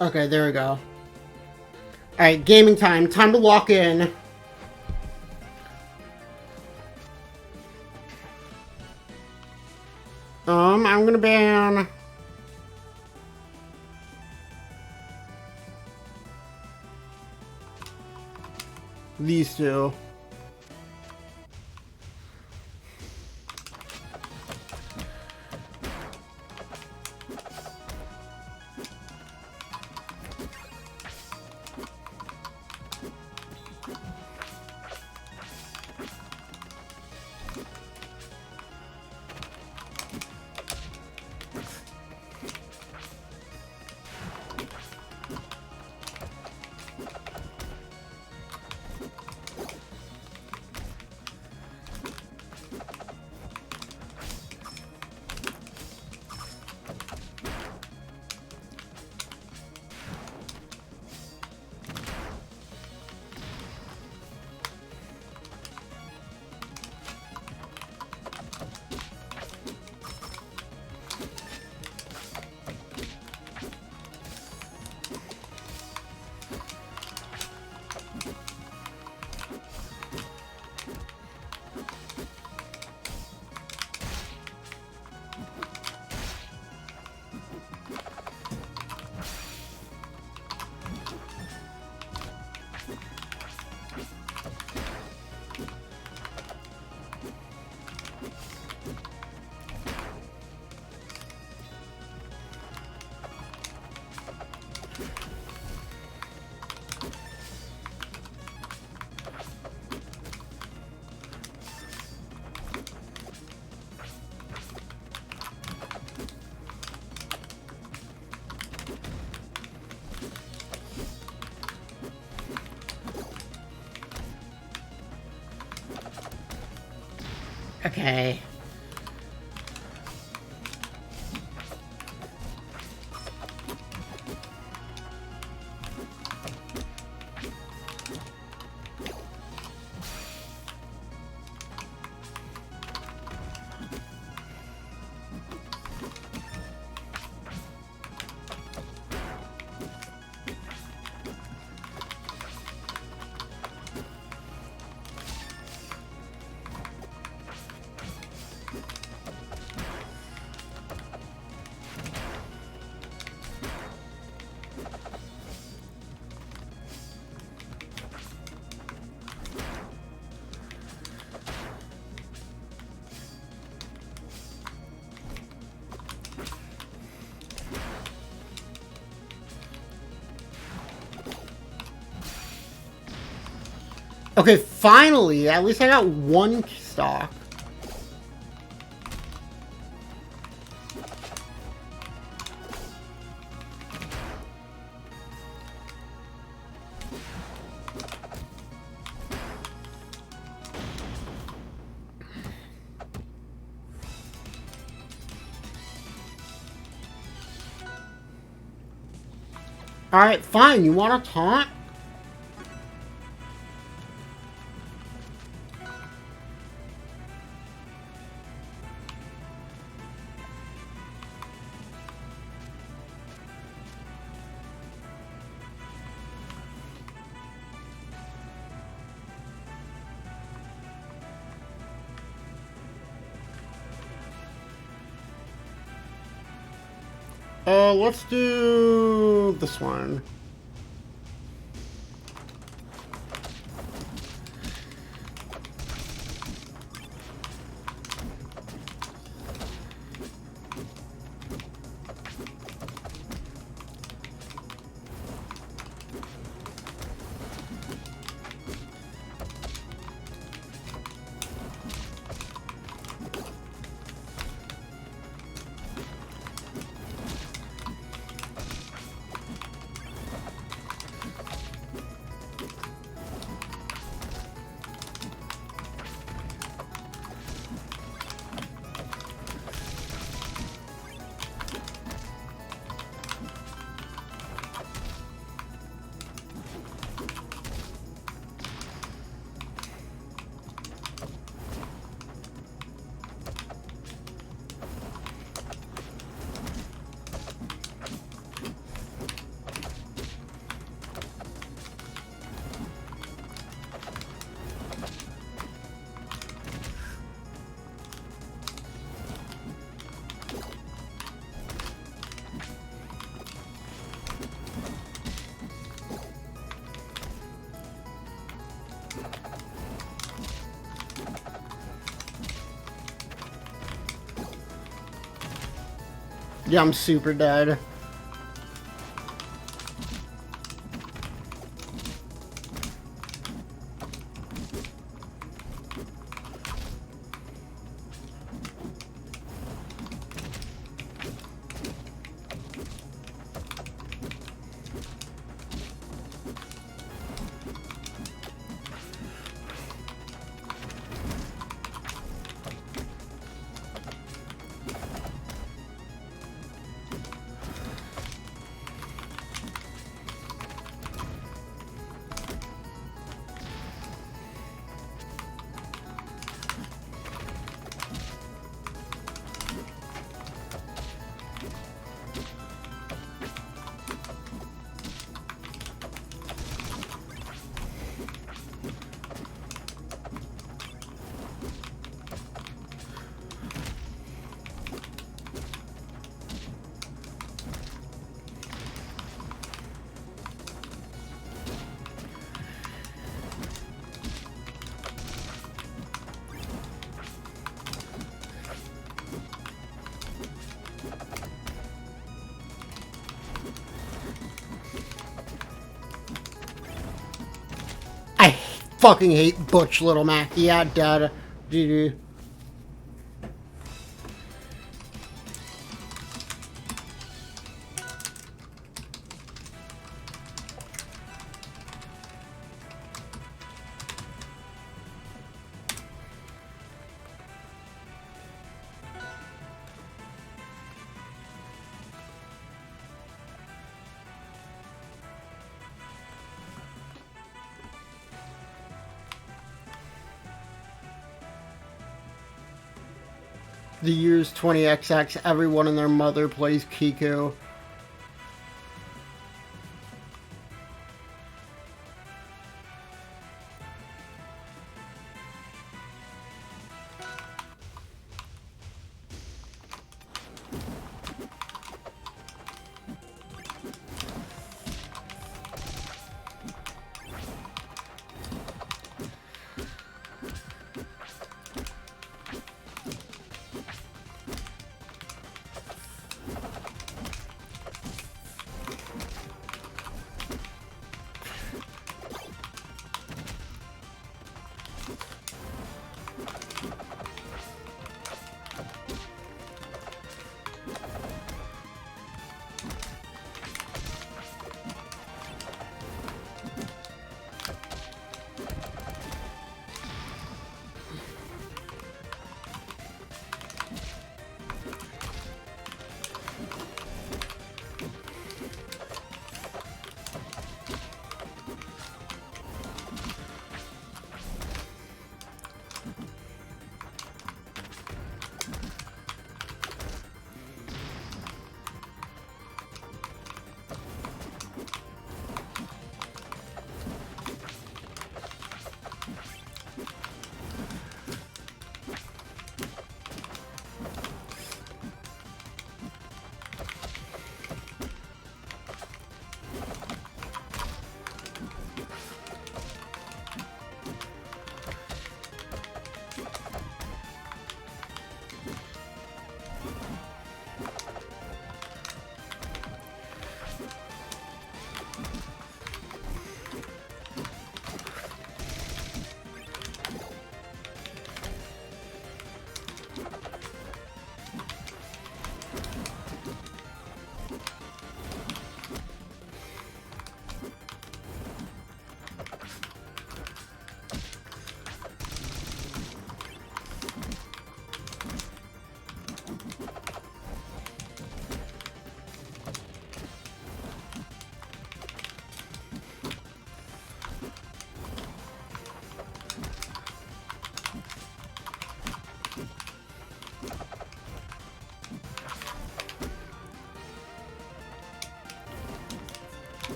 S1: Okay, there we go. Alright, gaming time. Time to lock in. I'm gonna ban these two. Okay. Okay, finally! At least I got one stock. Alright, fine. You want to taunt? Let's do this one. Yeah, I'm super dead. I fucking hate Butch Little Mac. Yeah, dead. GG. The year's 20XX. Everyone and their mother plays Kiku.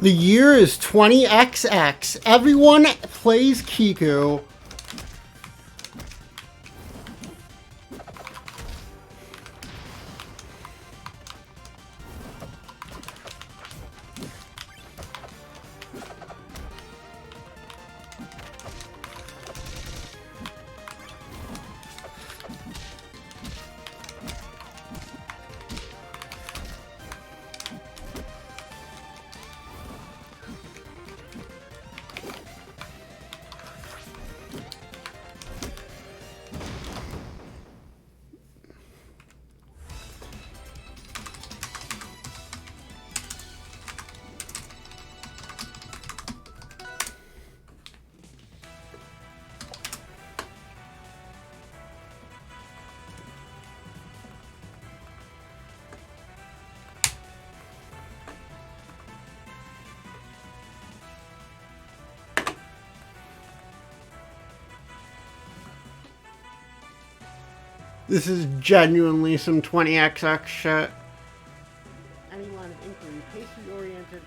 S1: The year is 20XX. Everyone plays Kiku. This is genuinely some 20XX shit. Any line of inquiry, pastry-oriented.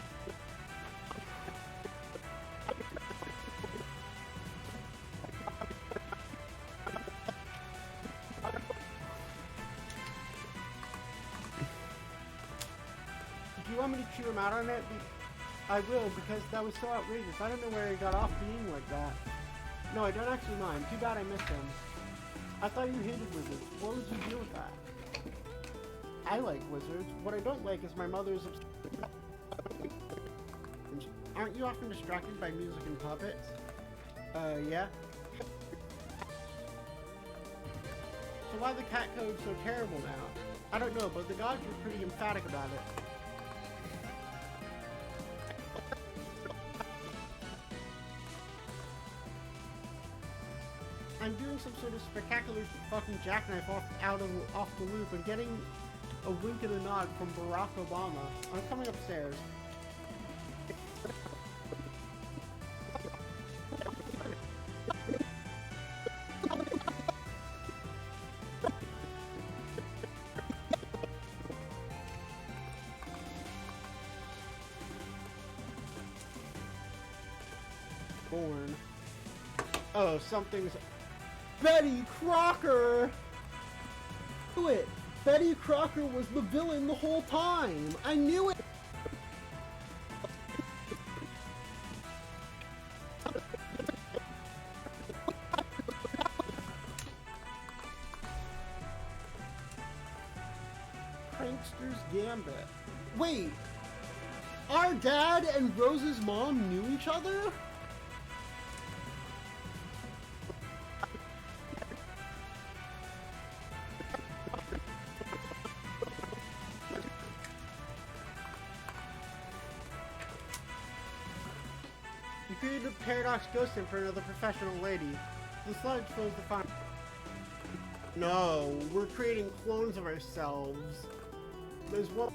S1: Do you want me to chew him out on it? I will, because that was so outrageous. I don't know where he got off being like that. No, I don't actually mind. Too bad I missed him. I thought you hated wizards. What would you do with that? I like wizards. What I don't like is my mother's... Aren't you often distracted by music and puppets? Yeah? So why the cat code so terrible now? I don't know, but the gods were pretty emphatic about it. I'm doing some sort of spectacular fucking jackknife off the loop and getting a wink and a nod from Barack Obama. I'm coming upstairs. Born. Oh, something's... Betty Crocker! I knew it! Betty Crocker was the villain the whole time! I knew it! Prankster's Gambit. Wait! Our dad and Rose's mom knew each other? You created a Paradox Ghosting for another professional lady. The slide shows the final. No, we're creating clones of ourselves. There's one.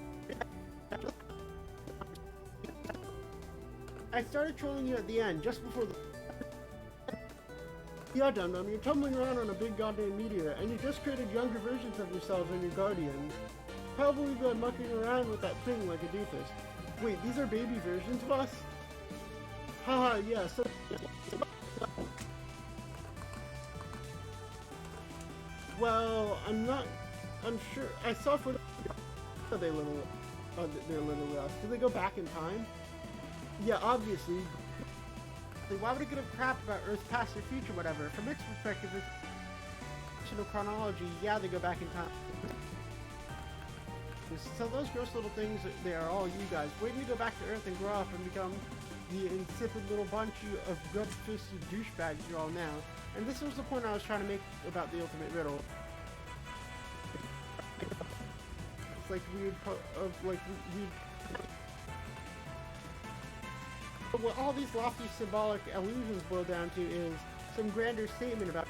S1: I started trolling you at the end, just before the. Yeah, Dum-Dum, you're tumbling around on a big goddamn meteor, and you just created younger versions of yourselves and your guardians. Probably been mucking around with that thing like a doofus. Wait, these are baby versions of us? Haha, yeah, so... Well, I'm sure... I saw footage of their little Russ. Did they go back in time? Yeah, obviously. Why would it give a crap about Earth's past or future, whatever? From its perspective, it's... chronology, yeah, they go back in time. So those gross little things, they are all you guys. Waiting to go back to Earth and grow up and become the insipid little bunch of grub-fisted douchebags you're all now. And this was the point I was trying to make about the ultimate riddle. It's like what all these lofty symbolic allusions boil down to is some grander statement about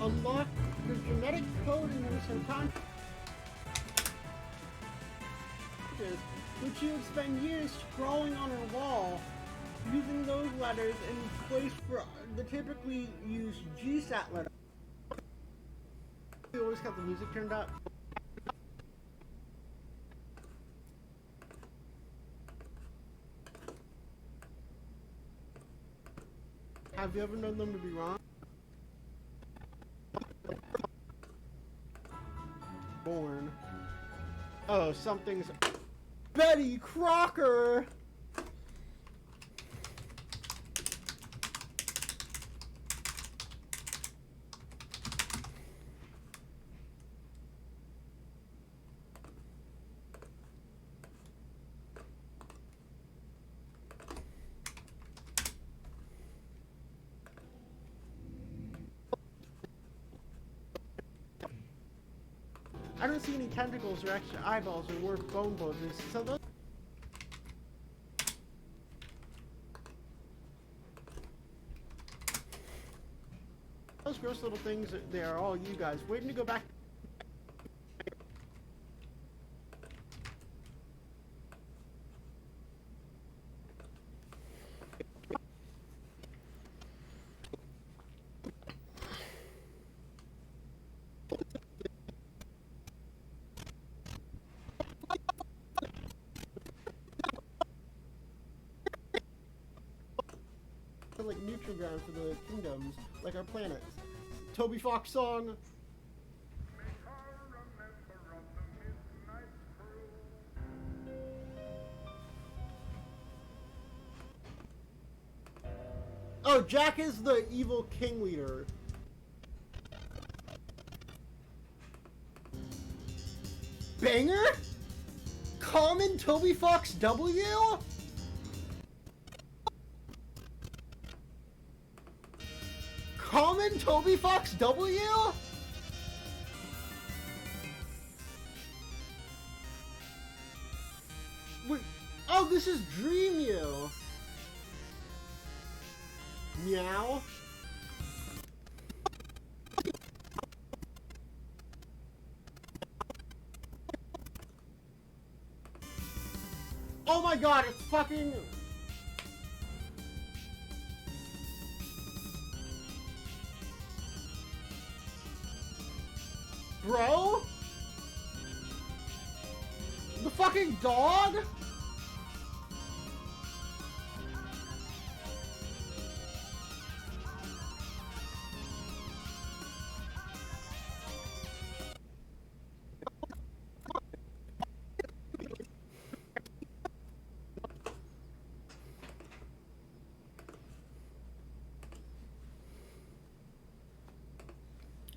S1: unlock the genetic code in your subconscious, which you would spend years scrawling on a wall, using those letters in place for the typically used GSAT letter. You always got the music turned up. Have you ever known them to be wrong? Born. Oh, something's... Betty Crocker! I don't see any tentacles or extra eyeballs or more bone bulges, so those gross little things, they are all you guys. Waiting to go back. Like neutral ground for the kingdoms, like our planets. Toby Fox song. Oh, Jack is the evil king leader. Banger? Common Toby Fox W? Common Toby Fox W? Wait, oh, this is Dream You. Meow. Oh my god, it's fucking... Bro? The fucking dog?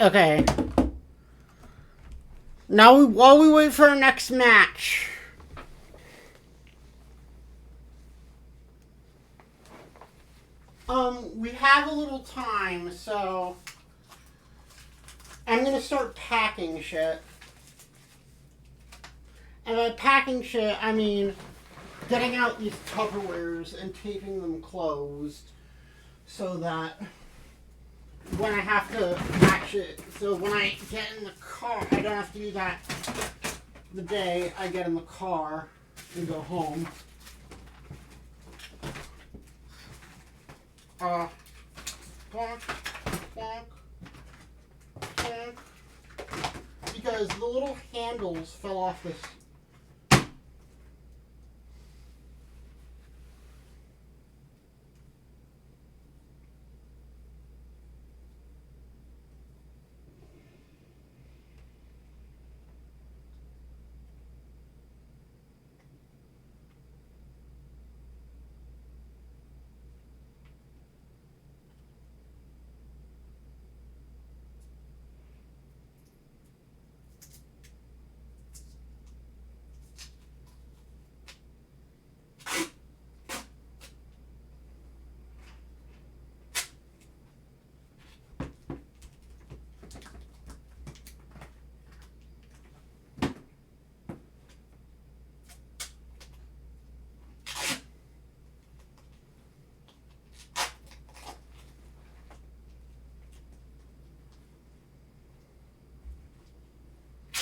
S1: Okay. Now, while we wait for our next match, we have a little time, so I'm gonna start packing shit. And by packing shit, I mean getting out these Tupperwares and taping them closed so that when I have to match it, so when I get in the car, I don't have to do that the day I get in the car and go home. Bonk, bonk, bonk. Because the little handles fell off this.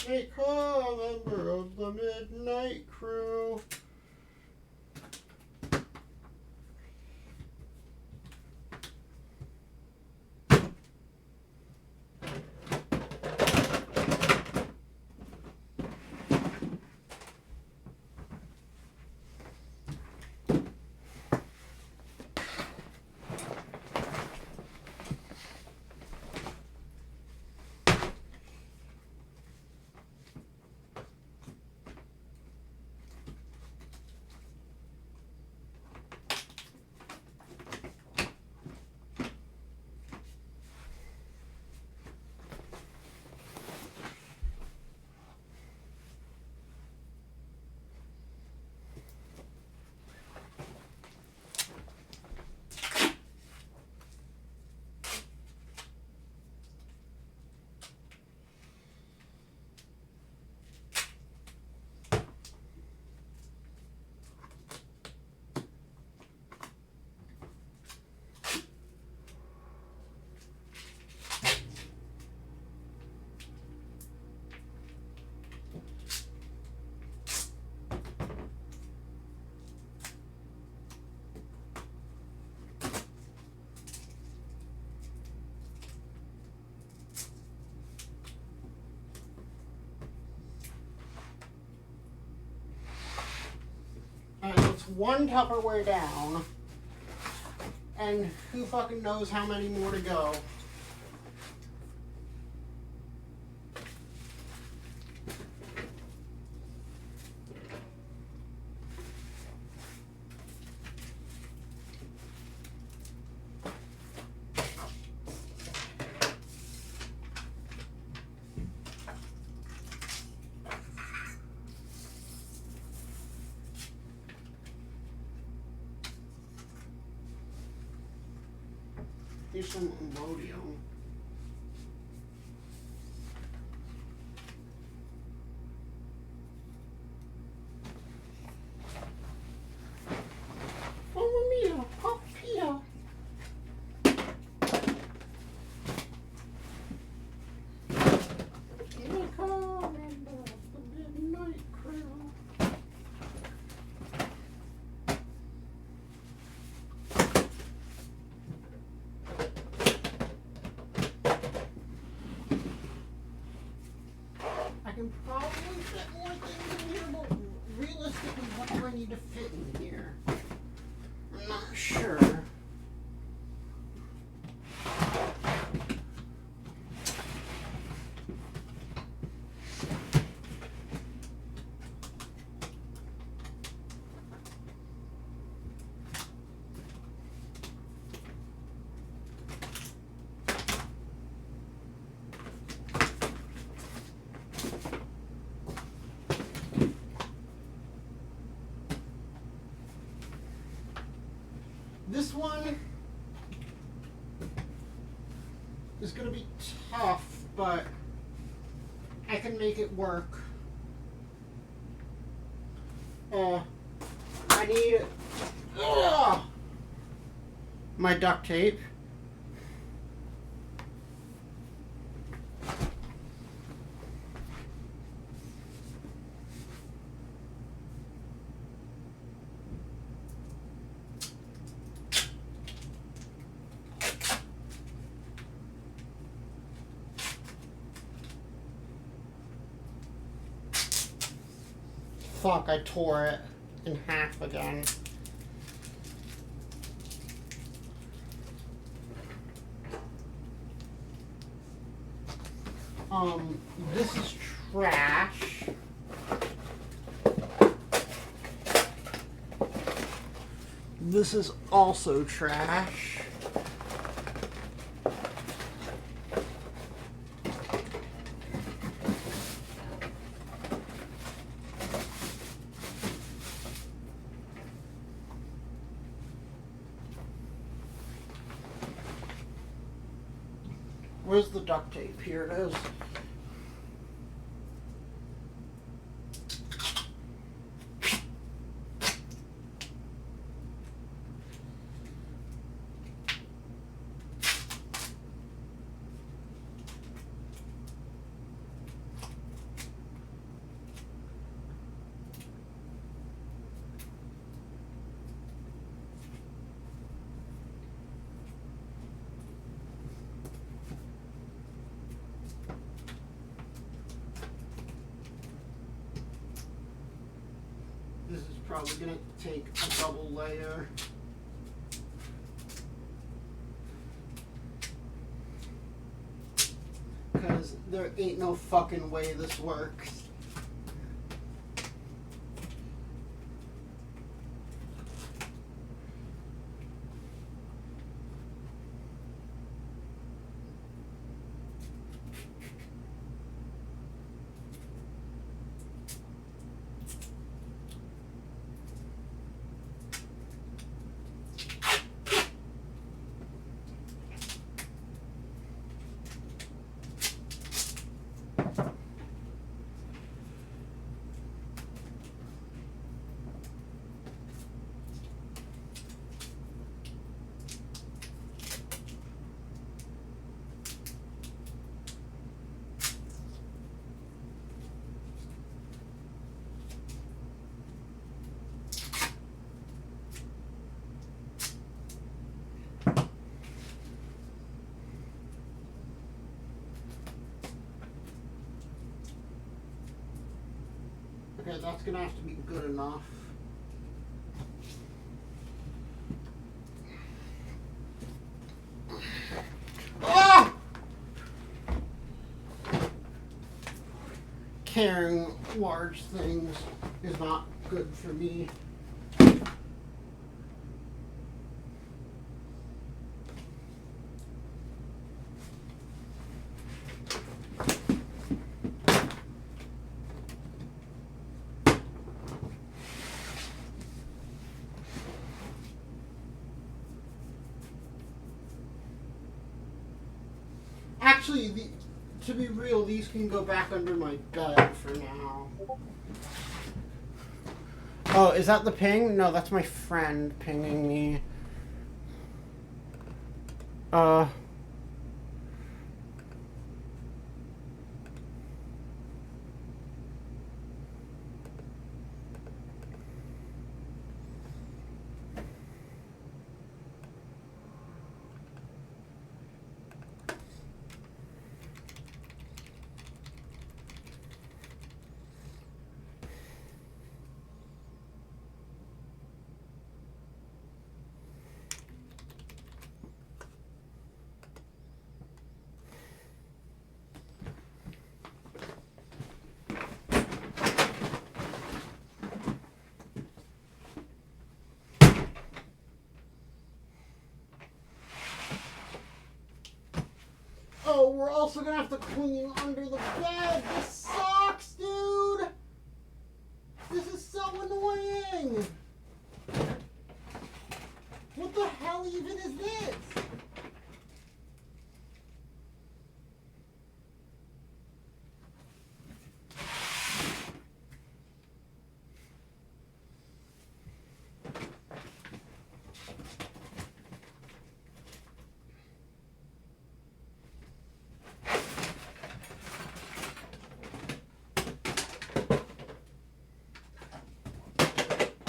S1: Become a member of the Midnight Crew. one Tupperware down, and who fucking knows how many more to go. Here's some Imodium. Mamma mia, Pia. Here I come, and the midnight crew. I can probably fit more things in here, but realistically, what do I need to fit in here? I'm not sure. This one is going to be tough, but I can make it work. I need my duct tape. Fuck, I tore it in half again. This is trash. This is also trash. Where's the duct tape? Here it is. This is probably going to take a double layer. Because there ain't no fucking way this works. Okay, that's gonna have to be good enough. carrying large things is not good for me. Actually, to be real, these can go back under my bed for now. Oh, is that the ping? No, that's my friend pinging me. Oh, we're also gonna have to clean under the bed. This sucks, dude. This is so annoying. What the hell even is this?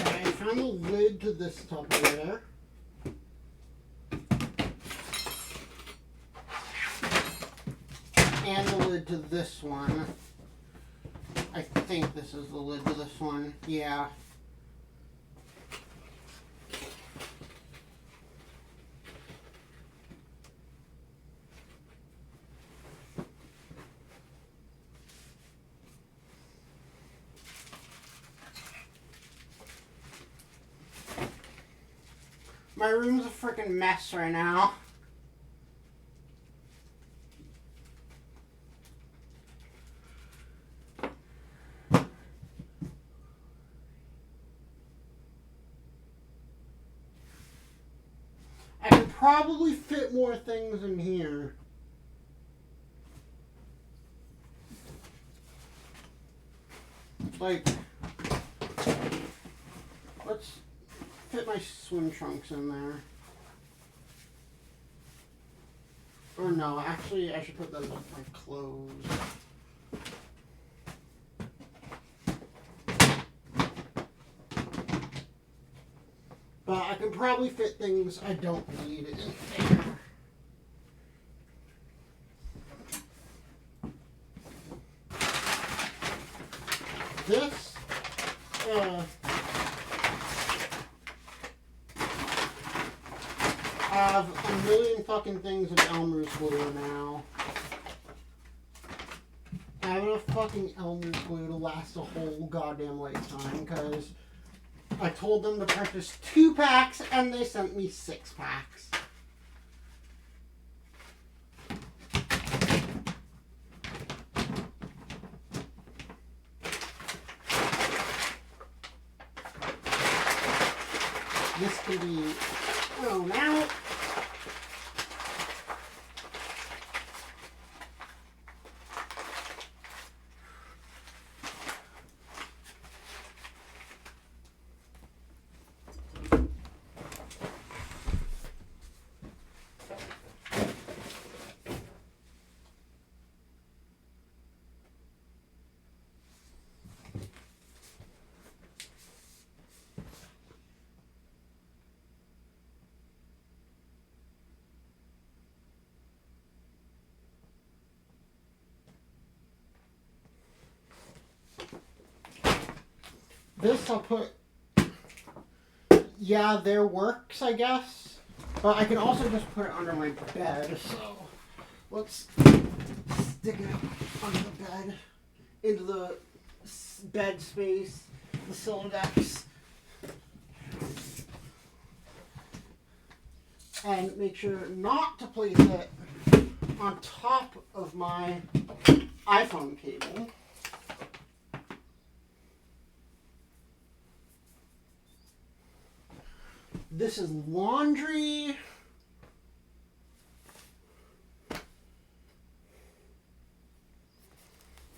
S1: I found the lid to this Tupperware. And the lid to this one. I think this is the lid to this one. Yeah. My room's a freaking mess right now. I could probably fit more things in here. Like, let's fit my swim trunks in there. Or no, actually I should put those with my clothes. But I can probably fit things I don't need in there. This, I have a million fucking things of Elmer's glue now. I have enough fucking Elmer's glue to last a whole goddamn lifetime because I told them to purchase 2 packs and they sent me 6 packs. This can be thrown out. This I'll put, yeah, there works, I guess. But I can also just put it under my bed, so let's stick it under the bed. into the bed space, the Silodex, and make sure not to place it on top of my iPhone cable. This is laundry.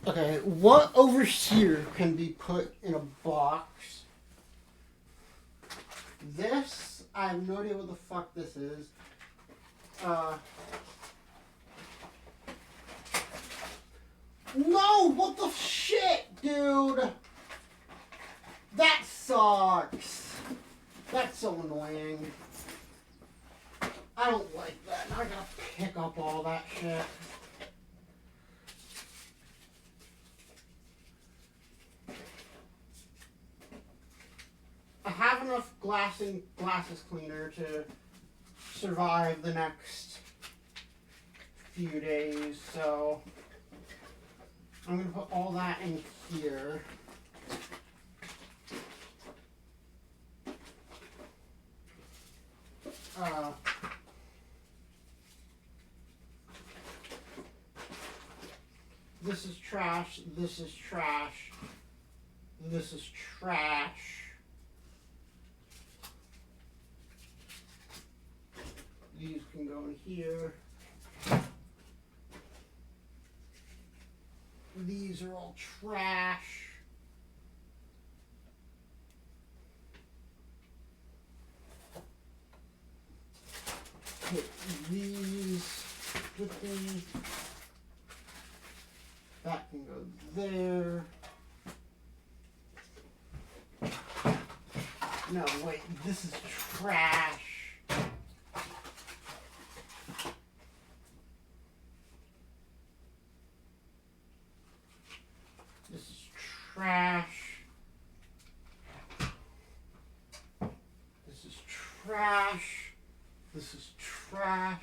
S1: Okay, what over here can be put in a box? This, I have no idea what the fuck this is. No, what the shit, dude? That sucks. That's so annoying. I don't like that. Now I gotta pick up all that shit. I have enough glasses cleaner to survive the next few days, so I'm gonna put all that in here. This is trash, this is trash, this is trash. These can go in here. These are all trash. Put these with these. That can go there. No, wait, this is trash. This is trash. This is trash. This is trash.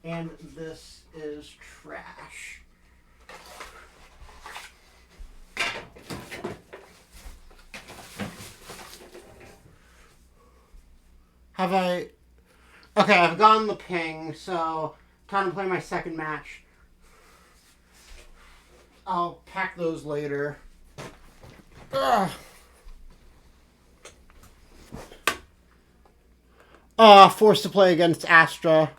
S1: And this is trash. Have I... Okay, I've gotten the ping, so time to play my second match. I'll pack those later. Ugh. Forced to play against Astra.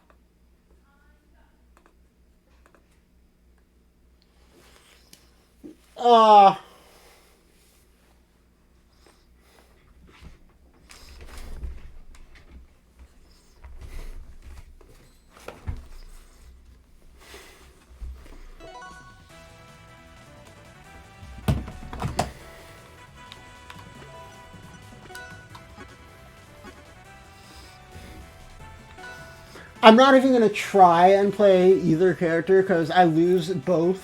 S1: I'm not even going to try and play either character because I lose both.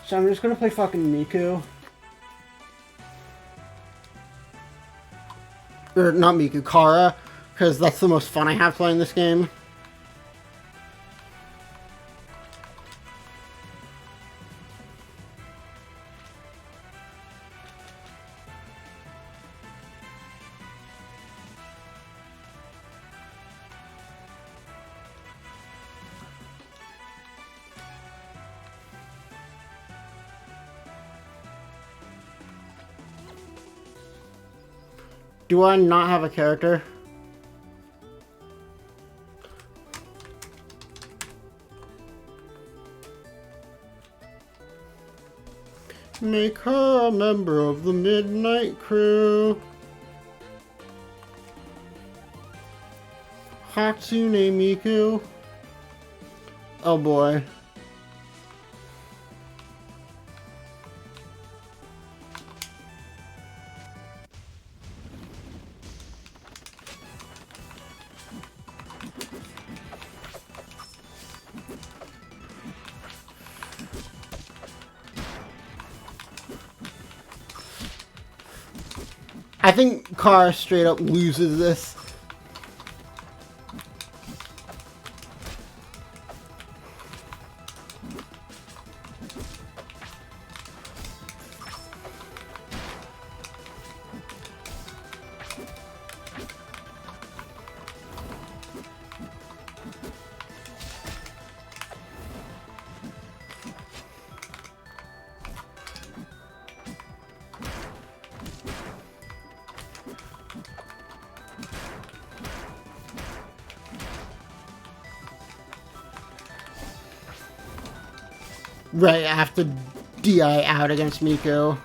S1: So I'm just going to play fucking Miku. Or not Miku, Kara. Because that's the most fun I have playing this game. Do I not have a character? Make her a member of the Midnight Crew. Hatsune Miku. Oh boy. I think Kara straight up loses this. Right, I have to DI out against Miko.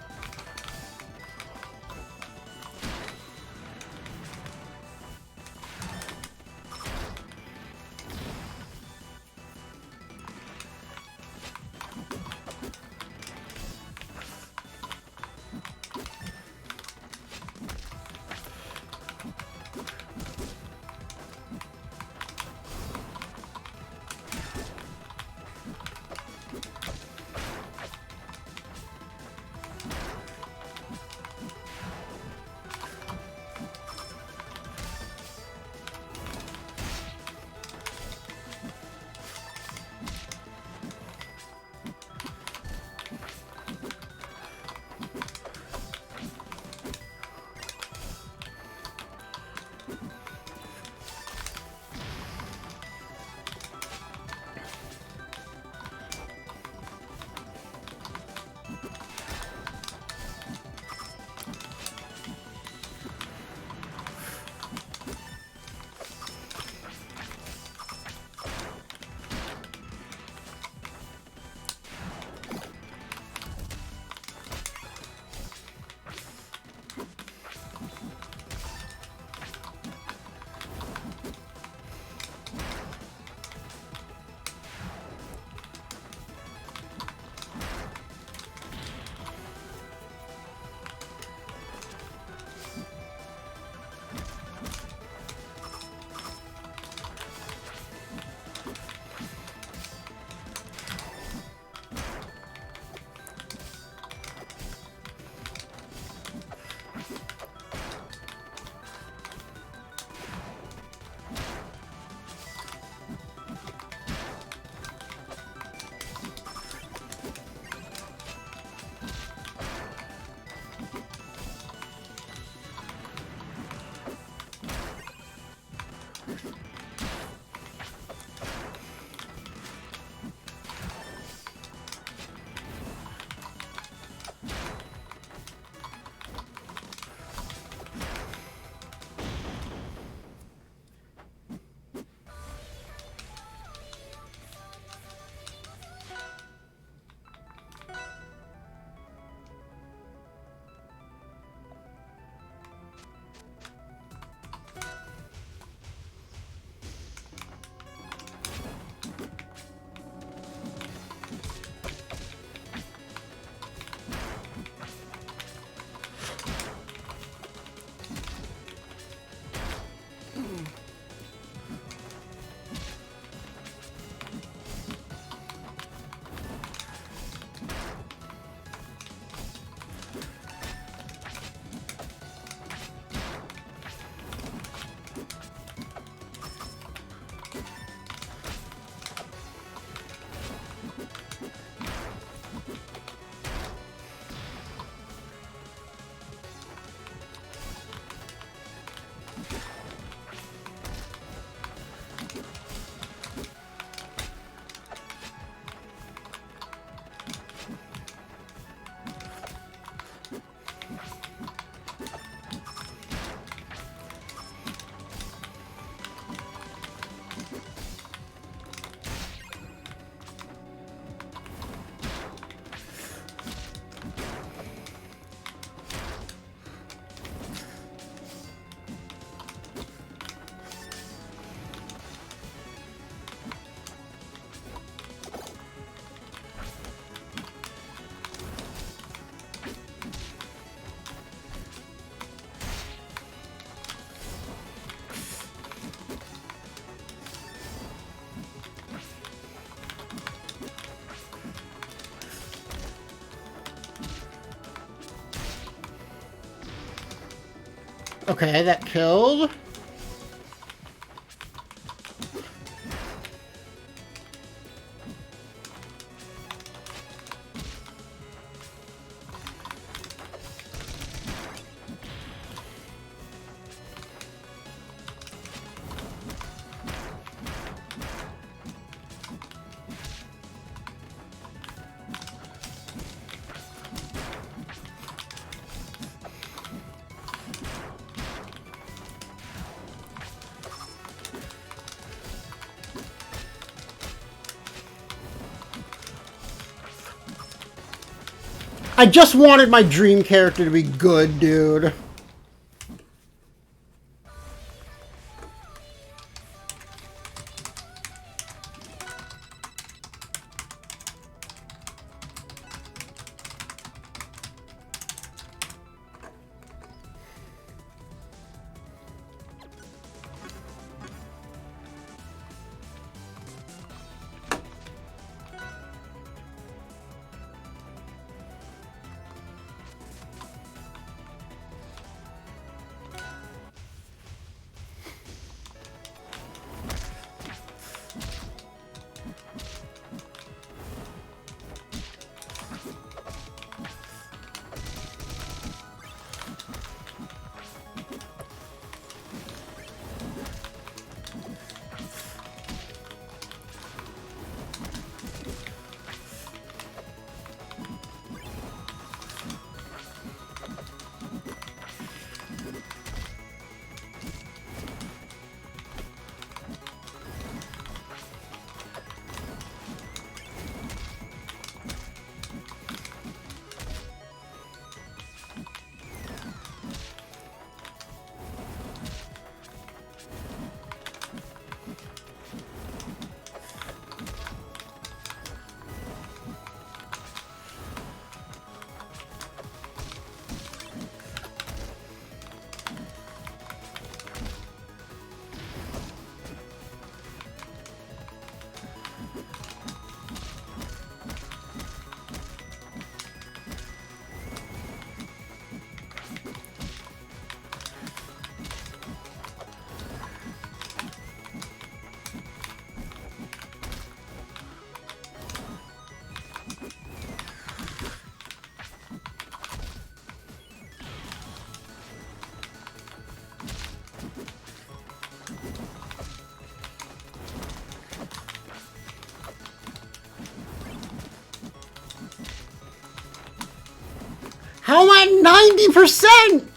S1: Okay, that killed. I just wanted my dream character to be good, dude. How am I at 90%?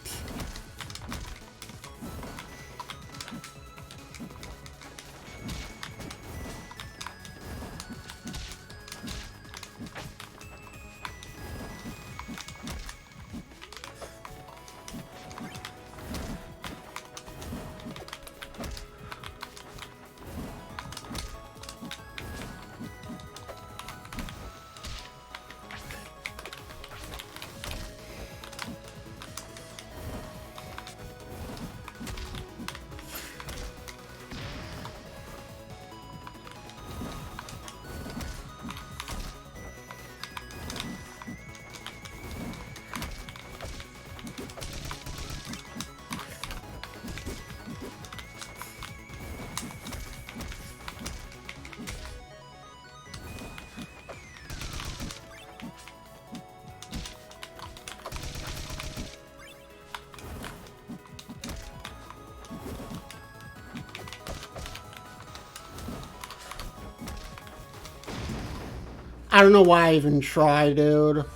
S1: I don't know why I even try, dude.